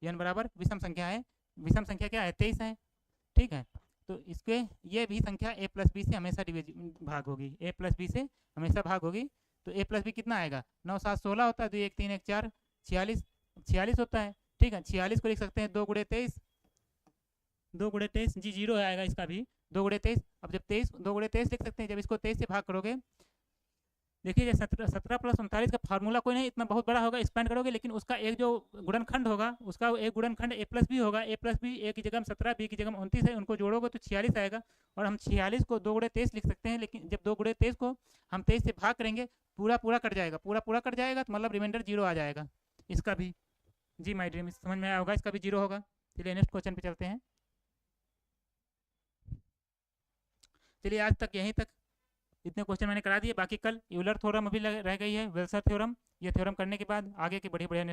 एन बराबर विषम संख्या है। विषम संख्या क्या है, 23 है, ठीक है। तो इसके ये भी संख्या ए प्लस बी से हमेशा भाग होगी, ए प्लस बी से हमेशा भाग होगी। तो ए प्लस बी कितना आएगा, 9 7 16 होता है, 2 1 3 1 4 46 होता है, ठीक है। 46 को लिख सकते हैं 2 गुणे 23, 2 गुणे 23 जी 0 आएगा इसका भी, 2 गुणे 23। अब जब 23 2 गुणे 23 लिख सकते हैं, जब इसको 23 से भाग करोगे, देखिए 17 प्लस 39 का फार्मूला कोई नहीं इतना बहुत बड़ा होगा, एक्सपेंड करोगे, लेकिन उसका एक जो गुणनखंड होगा उसका एक गुणनखंड ए प्लस बी होगा। ए प्लस बी ए की जगह 17, बी की जगह 29 है, उनको जोड़ोगे तो 46 आएगा। और हम 46 को 2 गुणे 23 लिख सकते हैं, लेकिन जब 2 गुणे 23 को हम 23 से भाग करेंगे पूरा कट जाएगा, पूरा कट जाएगा, तो मतलब रिमाइंडर 0 आ जाएगा इसका भी। जी माय ड्रीम, समझ में आया होगा, इसका भी 0 होगा। चलिए नेक्स्ट क्वेश्चन पे चलते हैं। चलिए आज तक यहीं तक इतने क्वेश्चन मैंने करा दिए। बाकी कल यूलर थ्योरम अभी रह गई है, वेल्सर थ्योरम। ये थ्योरम करने के बाद आगे के बढ़िया नेक्स्ट